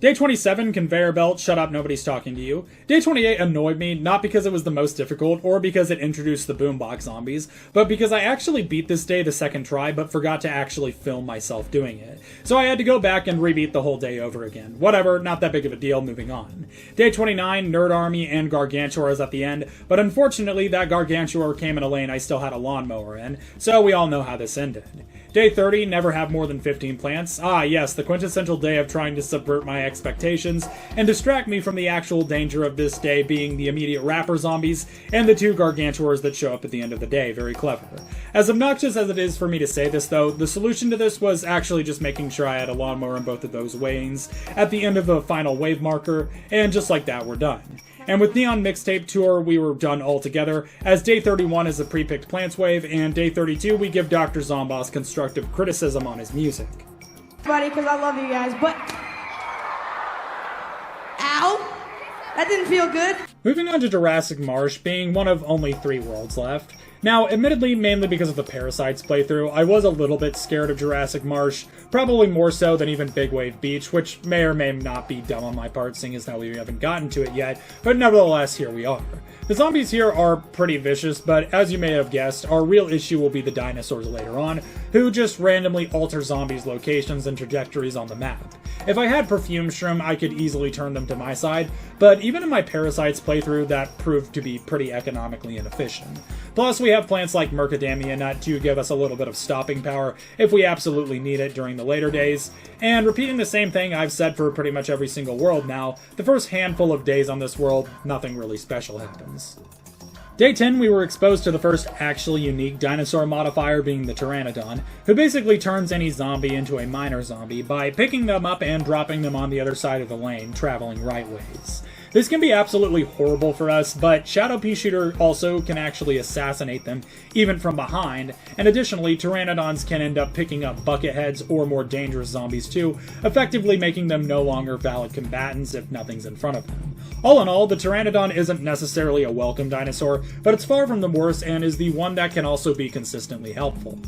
Day 27, conveyor belt, shut up, nobody's talking to you. Day 28 annoyed me, not because it was the most difficult, or because it introduced the boombox zombies, but because I actually beat this day the second try, but forgot to actually film myself doing it. So I had to go back and rebeat the whole day over again. Whatever, not that big of a deal, moving on. Day 29, Nerd Army and Gargantuar is at the end, but unfortunately that Gargantuar came in a lane I still had a lawnmower in, so we all know how this ended. Day 30, never have more than 15 plants. Ah yes, the quintessential day of trying to subvert my expectations and distract me from the actual danger of this day being the immediate rapper zombies and the 2 Gargantuars that show up at the end of the day. Very clever. As obnoxious as it is for me to say this though, the solution to this was actually just making sure I had a lawnmower in both of those lanes at the end of the final wave marker, and just like that we're done. And with Neon Mixtape Tour, we were done altogether, as Day 31 is a pre-picked plants wave, and Day 32 we give Dr. Zomboss constructive criticism on his music. Funny, because I love you guys, but... Ow! That didn't feel good. Moving on to Jurassic Marsh, being one of only 3 worlds left. Now, admittedly, mainly because of the Parasites playthrough, I was a little bit scared of Jurassic Marsh, probably more so than even Big Wave Beach, which may or may not be dumb on my part, seeing as how we haven't gotten to it yet, but nevertheless, here we are. The zombies here are pretty vicious, but as you may have guessed, our real issue will be the dinosaurs later on, who just randomly alter zombies' locations and trajectories on the map. If I had Perfume Shroom, I could easily turn them to my side, but even in my Parasites playthrough, that proved to be pretty economically inefficient. Plus, we have plants like Mercadamia Nut to give us a little bit of stopping power if we absolutely need it during the later days. And repeating the same thing I've said for pretty much every single world now, the first handful of days on this world, nothing really special happens. Day 10, we were exposed to the first actually unique dinosaur modifier, being the Pteranodon, who basically turns any zombie into a minor zombie by picking them up and dropping them on the other side of the lane, traveling right ways. This can be absolutely horrible for us, but Shadow Pea Shooter also can actually assassinate them, even from behind, and additionally, Pteranodons can end up picking up bucket heads or more dangerous zombies too, effectively making them no longer valid combatants if nothing's in front of them. All in all, the Pteranodon isn't necessarily a welcome dinosaur, but it's far from the worst and is the one that can also be consistently helpful.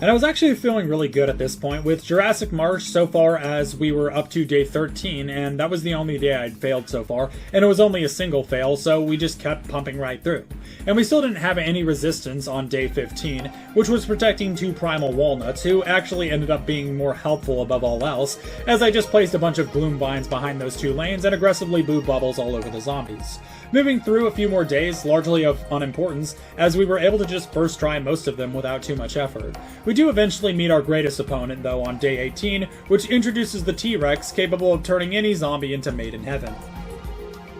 And I was actually feeling really good at this point with Jurassic Marsh so far as we were up to day 13, and that was the only day I'd failed so far, and it was only a single fail, so we just kept pumping right through. And we still didn't have any resistance on day 15, which was protecting 2 Primal Walnuts, who actually ended up being more helpful above all else, as I just placed a bunch of Gloom Vines behind those 2 lanes and aggressively blew bubbles all over the zombies. Moving through a few more days, largely of unimportance, as we were able to just first try most of them without too much effort. We do eventually meet our greatest opponent, though, on day 18, which introduces the T-Rex, capable of turning any zombie into Made in Heaven.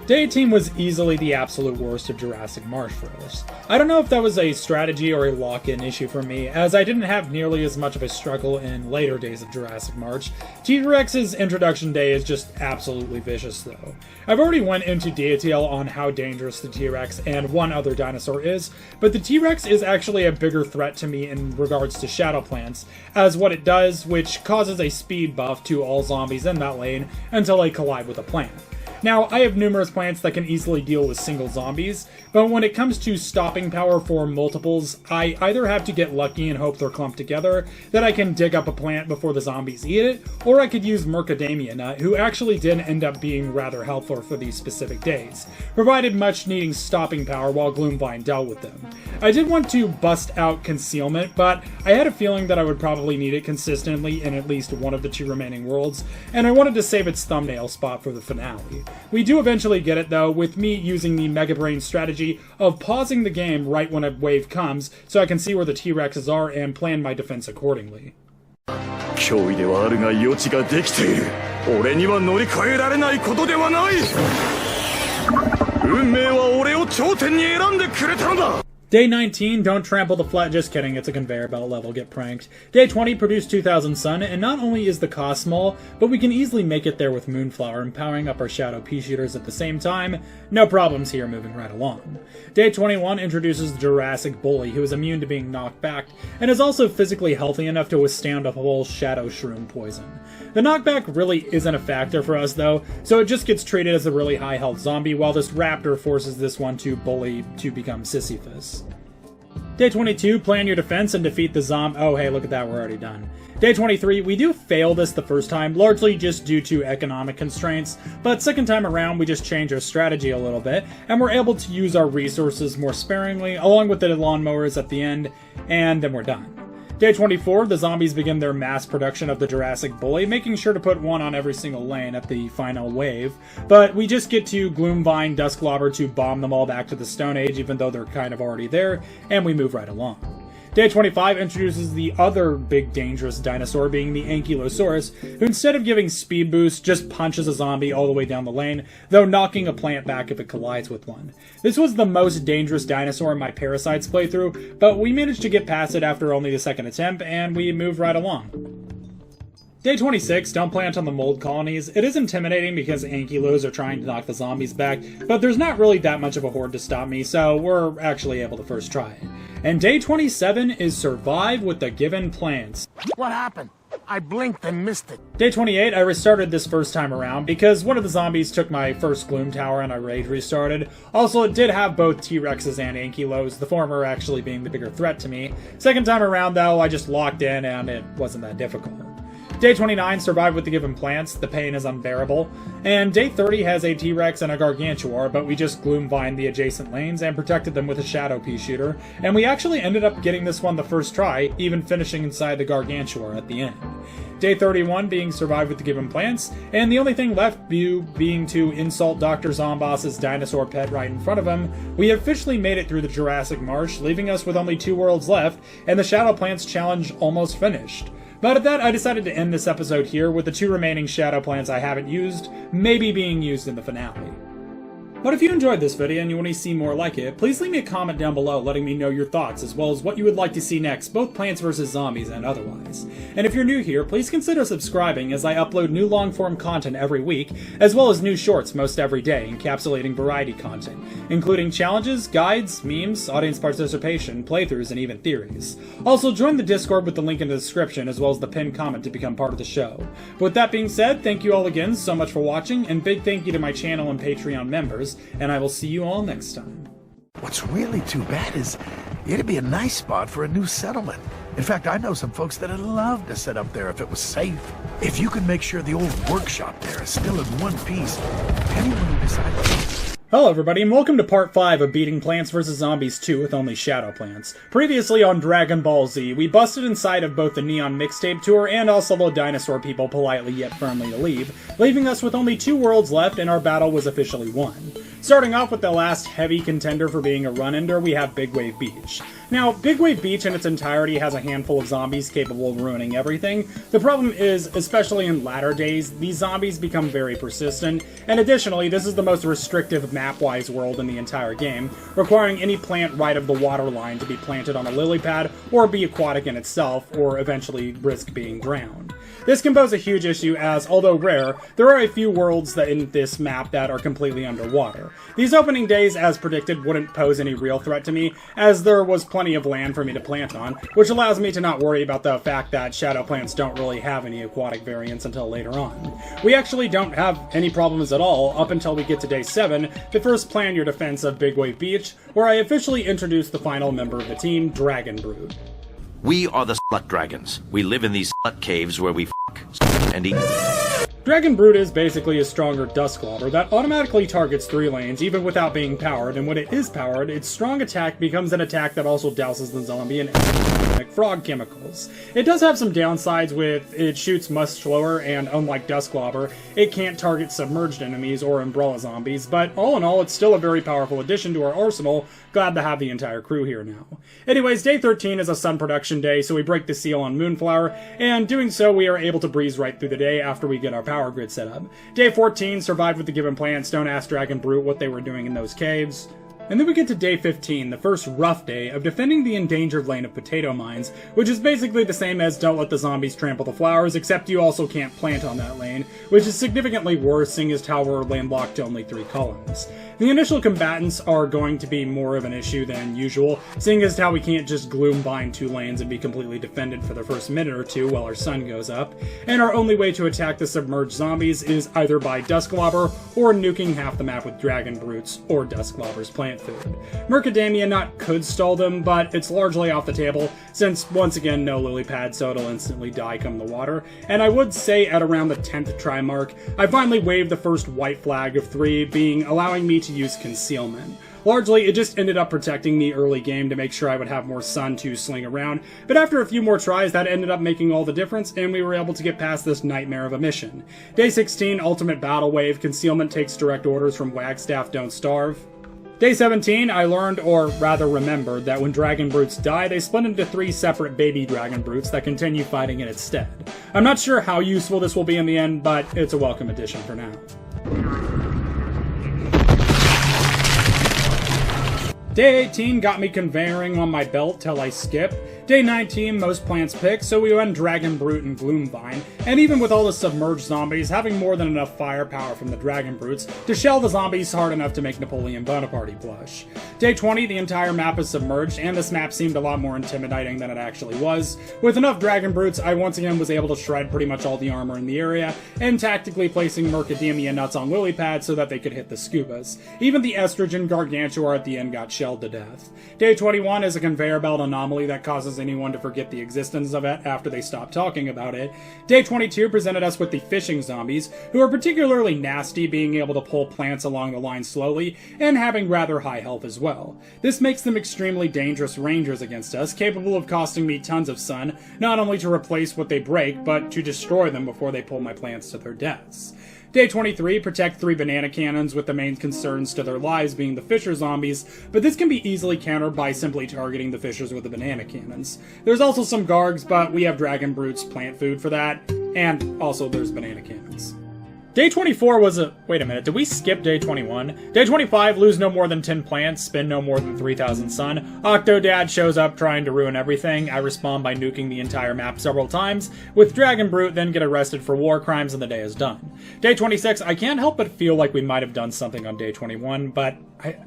Day 18 was easily the absolute worst of Jurassic Marsh for us. I don't know if that was a strategy or a lock-in issue for me, as I didn't have nearly as much of a struggle in later days of Jurassic Marsh. T-Rex's introduction day is just absolutely vicious, though. I've already went into detail on how dangerous the T-Rex and one other dinosaur is, but the T-Rex is actually a bigger threat to me in regards to shadow plants, as what it does, which causes a speed buff to all zombies in that lane until they collide with a plant. Now, I have numerous plants that can easily deal with single zombies, but when it comes to stopping power for multiples, I either have to get lucky and hope they're clumped together, that I can dig up a plant before the zombies eat it, or I could use Macadamia Nut, who actually did end up being rather helpful for these specific days, provided much needing stopping power while Gloomvine dealt with them. I did want to bust out Concealment, but I had a feeling that I would probably need it consistently in at least one of the 2 remaining worlds, and I wanted to save its thumbnail spot for the finale. We do eventually get it though, with me using the Mega Brain strategy of pausing the game right when a wave comes so I can see where the T-Rexes are and plan my defense accordingly. 脅威ではあるが余地ができている。俺には乗り換えられないことではない。運命は俺を頂点に選んでくれたのだ。 Day 19, don't trample the flat, just kidding, it's a conveyor belt level, get pranked. Day 20, produce 2000 sun, and not only is the cost small, but we can easily make it there with Moonflower and powering up our Shadow Pea Shooters at the same time. No problems here, moving right along. Day 21 introduces the Jurassic Bully, who is immune to being knocked back, and is also physically healthy enough to withstand a whole Shadow Shroom poison. The knockback really isn't a factor for us though, so it just gets treated as a really high health zombie, while this Raptor forces this one to Bully to become Sisyphus. Day 22, plan your defense and defeat the oh hey, look at that, we're already done. Day 23, we do fail this the first time, largely just due to economic constraints, but second time around we just change our strategy a little bit, and we're able to use our resources more sparingly, along with the lawnmowers at the end, and then we're done. Day 24, the zombies begin their mass production of the Jurassic Bully, making sure to put one on every single lane at the final wave, but we just get to Gloomvine Dusklobber to bomb them all back to the Stone Age, even though they're kind of already there, and we move right along. Day 25 introduces the other big dangerous dinosaur, being the Ankylosaurus, who instead of giving speed boost, just punches a zombie all the way down the lane, though knocking a plant back if it collides with one. This was the most dangerous dinosaur in my Parasites playthrough, but we managed to get past it after only the second attempt, and we move right along. Day 26, don't plant on the mold colonies. It is intimidating because Ankylos are trying to knock the zombies back, but there's not really that much of a horde to stop me, so we're actually able to first try it. And day 27 is survive with the given plants. What happened? I blinked and missed it. Day 28, I restarted this first time around because one of the zombies took my first Gloom Tower and I rage restarted. Also, it did have both T-Rexes and Ankylos, the former actually being the bigger threat to me. Second time around though, I just locked in and it wasn't that difficult. Day 29, survive with the given plants, the pain is unbearable. And day 30 has a T-Rex and a Gargantuar, but we just Gloomvine the adjacent lanes and protected them with a Shadow Pea Shooter, and we actually ended up getting this one the first try, even finishing inside the Gargantuar at the end. Day 31 being survive with the given plants, and the only thing left being to insult Dr. Zomboss's dinosaur pet right in front of him. We officially made it through the Jurassic Marsh, leaving us with only 2 worlds left, and the Shadow Plants challenge almost finished. But at that, I decided to end this episode here with the 2 remaining Shadow Plants I haven't used, maybe being used in the finale. But if you enjoyed this video and you want to see more like it, please leave me a comment down below letting me know your thoughts as well as what you would like to see next, both Plants vs. Zombies and otherwise. And if you're new here, please consider subscribing as I upload new long-form content every week, as well as new shorts most every day encapsulating variety content, including challenges, guides, memes, audience participation, playthroughs, and even theories. Also, join the Discord with the link in the description as well as the pinned comment to become part of the show. But with that being said, thank you all again so much for watching, and big thank you to my channel and Patreon members, and I will see you all next time. What's really too bad is it'd be a nice spot for a new settlement. In fact, I know some folks that'd love to set up there if it was safe. If you could make sure the old workshop there is still in one piece, anyone who decides... Hello everybody, and welcome to part 5 of beating Plants vs. Zombies 2 with only Shadow Plants. Previously on Dragon Ball Z, we busted inside of both the Neon Mixtape tour and also the dinosaur people politely yet firmly to leave, leaving us with only 2 worlds left and our battle was officially won. Starting off with the last heavy contender for being a run-ender, we have Big Wave Beach. Now, Big Wave Beach in its entirety has a handful of zombies capable of ruining everything. The problem is, especially in latter days, these zombies become very persistent, and additionally, this is the most restrictive map-wise world in the entire game, requiring any plant right of the water line to be planted on a lily pad, or be aquatic in itself, or eventually risk being drowned. This can pose a huge issue as, although rare, there are a few worlds that in this map that are completely underwater. These opening days, as predicted, wouldn't pose any real threat to me, as there was plenty plenty of land for me to plant on, which allows me to not worry about the fact that shadow plants don't really have any aquatic variants until later on. We actually don't have any problems at all up until we get to day 7, to first plan your defense of Big Wave Beach, where I officially introduce the final member of the team, Dragon Brood. We are the slut dragons. We live in these slut caves where we and eat. Dragon Brood is basically a stronger Dusklobber that automatically targets 3 lanes even without being powered, and when it is powered, its strong attack becomes an attack that also douses the zombie in frog chemicals. It does have some downsides with it shoots much slower, and unlike Dusklobber, it can't target submerged enemies or umbrella zombies, but all in all, it's still a very powerful addition to our arsenal. Glad to have the entire crew here now. Anyways, day 13 is a sun production day, so we break the seal on Moonflower, and doing so, we are able to breeze right through the day after we get our power grid set up. Day 14, survived with the given plants, don't ask Dragon Brute what they were doing in those caves. And then we get to day 15, the first rough day of defending the endangered lane of potato mines, which is basically the same as don't let the zombies trample the flowers, except you also can't plant on that lane, which is significantly worse seeing as how we're landlocked to only 3 columns. The initial combatants are going to be more of an issue than usual, seeing as how we can't just gloom bind 2 lanes and be completely defended for the first minute or 2 while our sun goes up, and our only way to attack the submerged zombies is either by Dusklobber or nuking half the map with Dragon Brutes or Dusklobber's plant food. Mercadamia Nut could stall them, but it's largely off the table, since once again no lily pad, so it'll instantly die come the water, and I would say at around the 10th try mark, I finally waved the first white flag of 3, allowing me to use concealment. Largely, it just ended up protecting me early game to make sure I would have more sun to sling around, but after a few more tries, that ended up making all the difference, and we were able to get past this nightmare of a mission. Day 16, Ultimate Battle Wave, concealment takes direct orders from Wagstaff, don't starve. Day 17, I learned, or rather remembered, that when Dragon Brutes die, they split into 3 separate baby Dragon Brutes that continue fighting in its stead. I'm not sure how useful this will be in the end, but it's a welcome addition for now. Day 18 got me conveying on my belt till I skip. Day 19, most plants pick, so we went Dragon Brute and Gloomvine, and even with all the submerged zombies, having more than enough firepower from the Dragon Brutes to shell the zombies hard enough to make Napoleon Bonaparte blush. Day 20, the entire map is submerged, and this map seemed a lot more intimidating than it actually was. With enough Dragon Brutes, I once again was able to shred pretty much all the armor in the area, and tactically placing Mercadamia Nuts on lily pads so that they could hit the scubas. Even the Estrogen Gargantuar at the end got shelled to death. Day 21 is a conveyor belt anomaly that causes anyone to forget the existence of it after they stop talking about it. Day 22 presented us with the fishing zombies, who are particularly nasty, being able to pull plants along the line slowly, and having rather high health as well. This makes them extremely dangerous rangers against us, capable of costing me tons of sun, not only to replace what they break, but to destroy them before they pull my plants to their deaths. Day 23, protect 3 banana cannons, with the main concerns to their lives being the fisher zombies, but this can be easily countered by simply targeting the fishers with the banana cannons. There's also some Gargs, but we have Dragon Brute's plant food for that, and also there's banana cannons. Day 24 was a... Wait a minute, did we skip day 21? Day 25, lose no more than 10 plants, spend no more than 3,000 sun. Octodad shows up trying to ruin everything. I respond by nuking the entire map several times, with Dragon Brute, then get arrested for war crimes, and the day is done. Day 26, I can't help but feel like we might have done something on day 21, but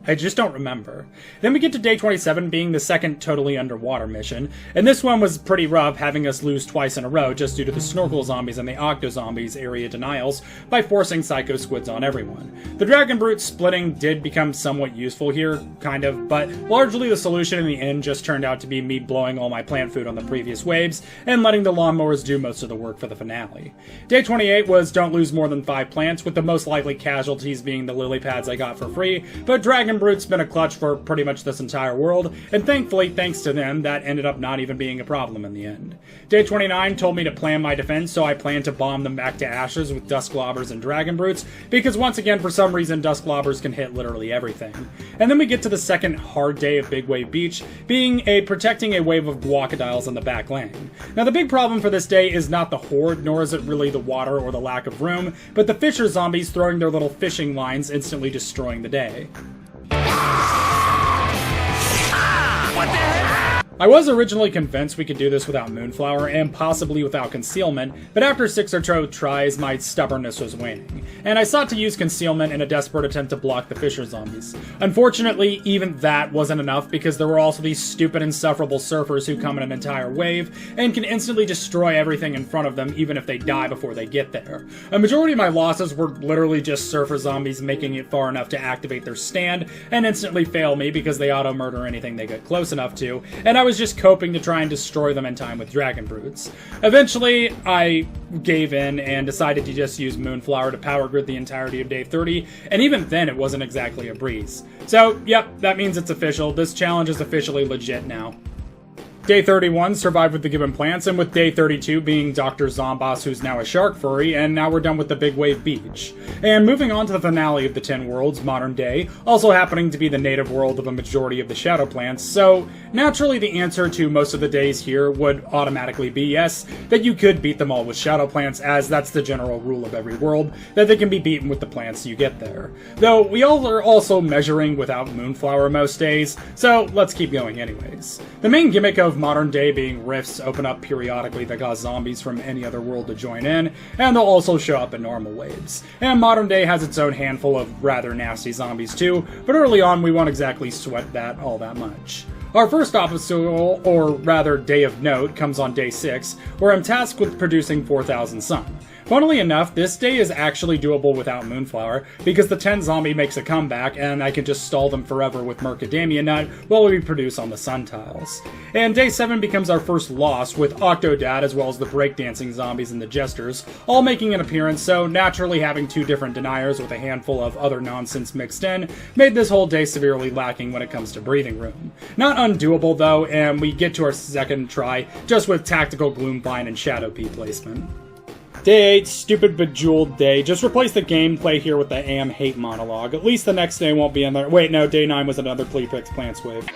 I just don't remember. Then we get to day 27 being the second totally underwater mission, and this one was pretty rough, having us lose twice in a row just due to the snorkel zombies and the octo zombies area denials by forcing psycho squids on everyone. The Dragon Brute splitting did become somewhat useful here, kind of, but largely the solution in the end just turned out to be me blowing all my plant food on the previous waves and letting the lawnmowers do most of the work for the finale. Day 28 was don't lose more than 5 plants, with the most likely casualties being the lily pads I got for free, but Dragon Brute's been a clutch for pretty much this entire world, and thankfully, thanks to them, that ended up not even being a problem in the end. Day 29 told me to plan my defense, so I planned to bomb them back to ashes with Dusklobbers and Dragon Brutes, because once again, for some reason, Dusklobbers can hit literally everything. And then we get to the second hard day of Big Wave Beach, being protecting a wave of guacodiles in the back lane. Now, the big problem for this day is not the horde, nor is it really the water or the lack of room, but the fisher zombies throwing their little fishing lines, instantly destroying the day. What the heck? I was originally convinced we could do this without Moonflower and possibly without concealment, but after 6 or so tries, my stubbornness was waning, and I sought to use concealment in a desperate attempt to block the Fisher zombies. Unfortunately, even that wasn't enough because there were also these stupid, insufferable surfers who come in an entire wave and can instantly destroy everything in front of them even if they die before they get there. A majority of my losses were literally just surfer zombies making it far enough to activate their stand and instantly fail me because they auto-murder anything they get close enough to, and I was just coping to try and destroy them in time with Dragon Brutes. Eventually, I gave in and decided to just use Moonflower to power grid the entirety of day 30, and even then it wasn't exactly a breeze. So, yep, that means it's official. This challenge is officially legit now. Day 31 survived with the given plants, and with day 32 being Dr. Zomboss, who's now a shark furry, and now we're done with the Big Wave Beach. And moving on to the finale of the 10 worlds, modern day, also happening to be the native world of a majority of the shadow plants, so naturally the answer to most of the days here would automatically be yes, that you could beat them all with shadow plants, as that's the general rule of every world, that they can be beaten with the plants you get there. Though we all are also measuring without Moonflower most days, so let's keep going anyways. The main gimmick of modern day being rifts open up periodically that cause zombies from any other world to join in, and they'll also show up in normal waves. And modern day has its own handful of rather nasty zombies too, but early on we won't exactly sweat that all that much. Our first obstacle, or rather day of note, comes on day 6, where I'm tasked with producing 4,000 sun. Funnily enough, this day is actually doable without Moonflower, because the 10 zombie makes a comeback, and I can just stall them forever with Mercadamia Nut while we produce on the sun tiles. And day 7 becomes our first loss, with Octodad as well as the breakdancing zombies and the jesters, all making an appearance, so naturally having 2 different deniers with a handful of other nonsense mixed in, made this whole day severely lacking when it comes to breathing room. Not undoable though, and we get to our second try, just with tactical Gloomvine and Shadow Pea placement. Day 8, stupid bejeweled day. Just replace the gameplay here with the AM hate monologue. At least the next day won't be another— wait, no, day 9 was another Pleepix Plants wave.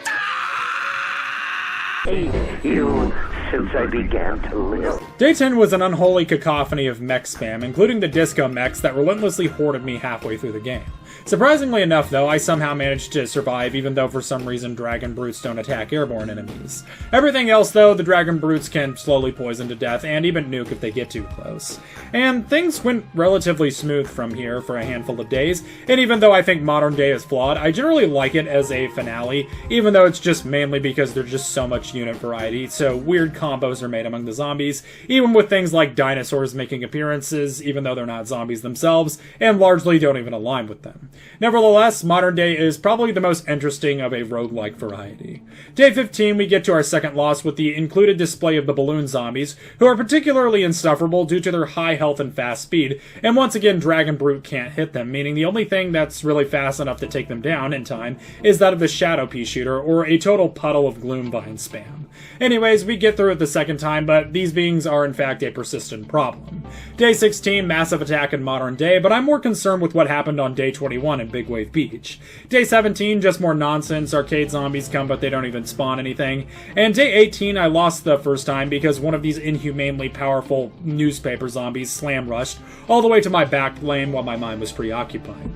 Hate you since I began to live. Day 10 was an unholy cacophony of mech spam, including the disco mechs that relentlessly hoarded me halfway through the game. Surprisingly enough, though, I somehow managed to survive, even though for some reason Dragon Brutes don't attack airborne enemies. Everything else, though, the Dragon Brutes can slowly poison to death, and even nuke if they get too close. And things went relatively smooth from here for a handful of days, and even though I think modern day is flawed, I generally like it as a finale, even though it's just mainly because there's just so much unit variety, so weird combos are made among the zombies, even with things like dinosaurs making appearances, even though they're not zombies themselves, and largely don't even align with them. Nevertheless, modern day is probably the most interesting of a roguelike variety. Day 15, we get to our second loss with the included display of the balloon zombies, who are particularly insufferable due to their high health and fast speed, and once again Dragon Brute can't hit them, meaning the only thing that's really fast enough to take them down in time is that of the Shadow Pea shooter, or a total puddle of Gloomvine spam. Anyways, we get through it the second time, but these beings are in fact a persistent problem. Day 16, massive attack in modern day, but I'm more concerned with what happened on day 21 in Big Wave Beach. Day 17, just more nonsense, arcade zombies come but they don't even spawn anything. And day 18, I lost the first time because one of these inhumanely powerful newspaper zombies slam rushed all the way to my back lane while my mind was preoccupied.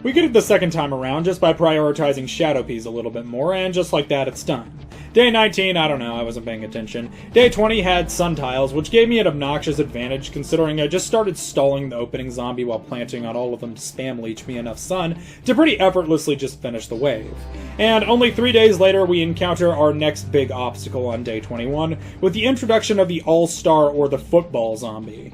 We get it the second time around just by prioritizing Shadow Peas a little bit more, and just like that, it's done. Day 19, I don't know, I wasn't paying attention. Day 20 had sun tiles, which gave me an obnoxious advantage considering I just started stalling the opening zombie while planting on all of them to spam leech me enough sun to pretty effortlessly just finish the wave. And only 3 days later, we encounter our next big obstacle on day 21 with the introduction of the All-Star or the Football zombie.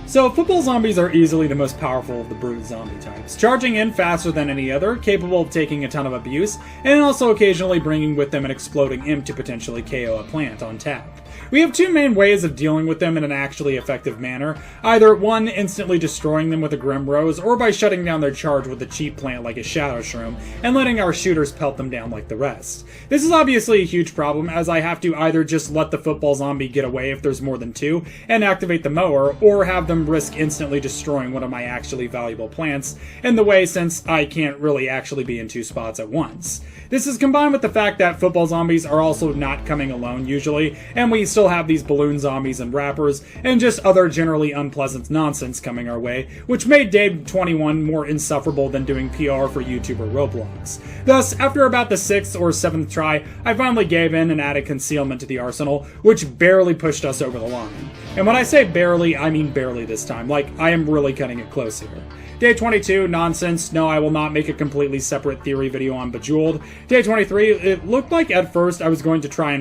So, football zombies are easily the most powerful of the brute zombie types, charging in faster than any other, capable of taking a ton of abuse, and also occasionally bringing with them an exploding imp to potentially KO a plant on tap. We have 2 main ways of dealing with them in an actually effective manner, either 1, instantly destroying them with a Grim Rose, or by shutting down their charge with a cheap plant like a Shadow Shroom, and letting our shooters pelt them down like the rest. This is obviously a huge problem, as I have to either just let the football zombie get away if there's more than 2, and activate the mower, or have them risk instantly destroying one of my actually valuable plants, in the way since I can't really actually be in 2 spots at once. This is combined with the fact that football zombies are also not coming alone usually, and we still have these balloon zombies and rappers, and just other generally unpleasant nonsense coming our way, which made Day 21 more insufferable than doing PR for YouTube or Roblox. Thus, after about the 6th or 7th try, I finally gave in and added concealment to the arsenal, which barely pushed us over the line. And when I say barely, I mean barely this time, like I am really cutting it close here. Day 22, nonsense. No, I will not make a completely separate theory video on Bejeweled. Day 23, it looked like at first I was going to try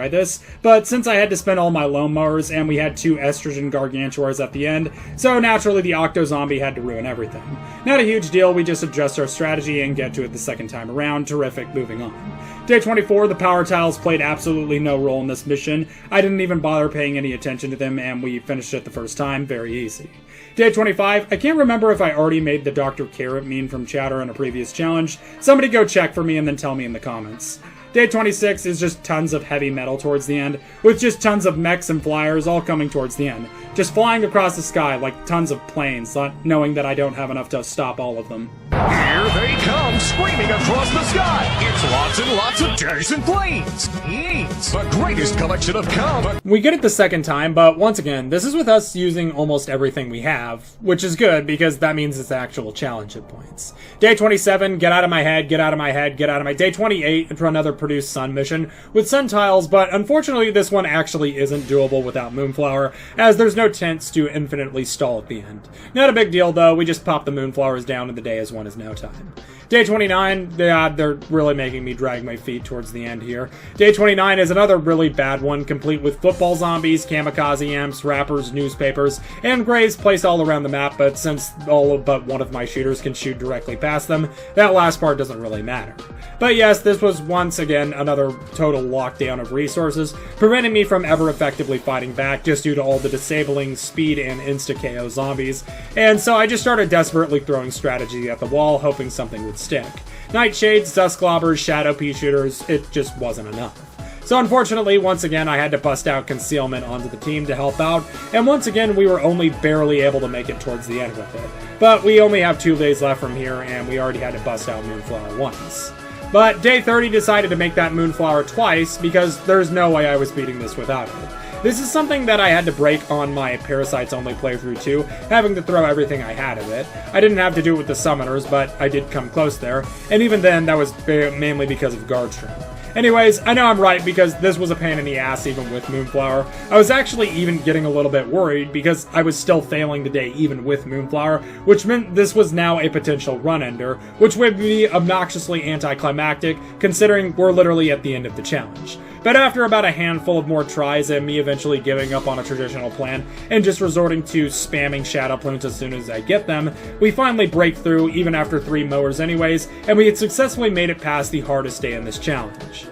this, but since I had to spend all my lone mowers and we had 2 estrogen gargantuars at the end, so naturally the octo zombie had to ruin everything. Not a huge deal, we just adjust our strategy and get to it the second time around. Terrific, moving on. Day 24, the power tiles played absolutely no role in this mission. I didn't even bother paying any attention to them and we finished it the first time, very easy. Day 25, I can't remember if I already made the Dr. Carrot meme from Chatter in a previous challenge. Somebody go check for me and then tell me in the comments. Day 26 is just tons of heavy metal towards the end, with just tons of mechs and flyers all coming towards the end. Just flying across the sky like tons of planes, not knowing that I don't have enough to stop all of them. Here they come, screaming across the sky. It's lots and lots of Dyson planes. Yeets, the greatest collection of combat. We get it the second time, but once again, this is with us using almost everything we have, which is good because that means it's actual challenge hit points. Day 27, get out of my head, get out of my head, get out of my... Day 28, for another Produce Sun mission with sun tiles, but unfortunately this one actually isn't doable without Moonflower, as there's no tents to infinitely stall at the end. Not a big deal though, we just pop the Moonflowers down and the day is one is no time. Day 29, they're really making me drag my feet towards the end here. Day 29 is another really bad one, complete with football zombies, kamikaze amps, rappers, newspapers, and grays placed all around the map, but since all but one of my shooters can shoot directly past them, that last part doesn't really matter. But yes, this was once again another total lockdown of resources, preventing me from ever effectively fighting back just due to all the disabling speed and insta-KO zombies, and so I just started desperately throwing strategy at the wall, hoping something would stick. Nightshades, Duskglobbers, Shadow Pea Shooters, it just wasn't enough. So unfortunately, once again, I had to bust out concealment onto the team to help out, and once again, we were only barely able to make it towards the end with it. But we only have 2 days left from here, and we already had to bust out Moonflower once. But Day 30 decided to make that Moonflower twice, because there's no way I was beating this without it. This is something that I had to break on my Parasites only playthrough too, having to throw everything I had at it. I didn't have to do it with the Summoners, but I did come close there, and even then that was mainly because of Guard Stream. Anyways, I know I'm right because this was a pain in the ass even with Moonflower. I was actually even getting a little bit worried because I was still failing the day even with Moonflower, which meant this was now a potential run-ender, which would be obnoxiously anticlimactic considering we're literally at the end of the challenge. But after about a handful of more tries and me eventually giving up on a traditional plan and just resorting to spamming Shadow Plumes as soon as I get them, we finally break through even after 3 mowers anyways, and we had successfully made it past the hardest day in this challenge.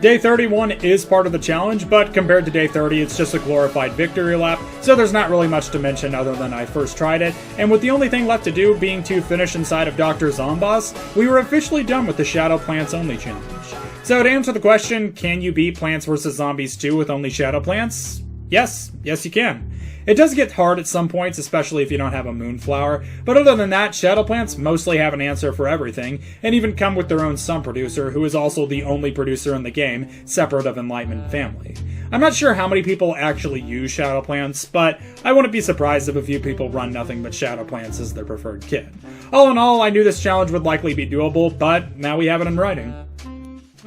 Day 31 is part of the challenge, but compared to Day 30, it's just a glorified victory lap, so there's not really much to mention other than I first tried it, and with the only thing left to do being to finish inside of Dr. Zomboss, we were officially done with the Shadow Plants Only challenge. So to answer the question, can you beat Plants vs. Zombies 2 with only Shadow Plants? Yes you can. It does get hard at some points, especially if you don't have a Moonflower, but other than that, Shadow Plants mostly have an answer for everything, and even come with their own Sun Producer, who is also the only producer in the game, separate of Enlightenment Family. I'm not sure how many people actually use Shadow Plants, but I wouldn't be surprised if a few people run nothing but Shadow Plants as their preferred kit. All in all, I knew this challenge would likely be doable, but now we have it in writing.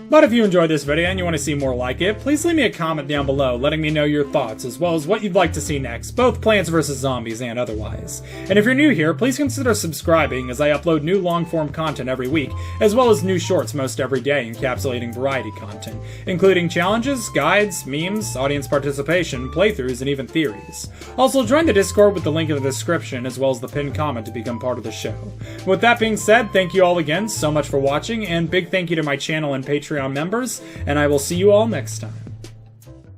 But if you enjoyed this video and you want to see more like it, please leave me a comment down below letting me know your thoughts as well as what you'd like to see next, both Plants vs. Zombies and otherwise. And if you're new here, please consider subscribing as I upload new long-form content every week, as well as new shorts most every day encapsulating variety content, including challenges, guides, memes, audience participation, playthroughs, and even theories. Also, join the Discord with the link in the description as well as the pinned comment to become part of the show. With that being said, thank you all again so much for watching, and big thank you to my channel and Patreon members, and I will see you all next time.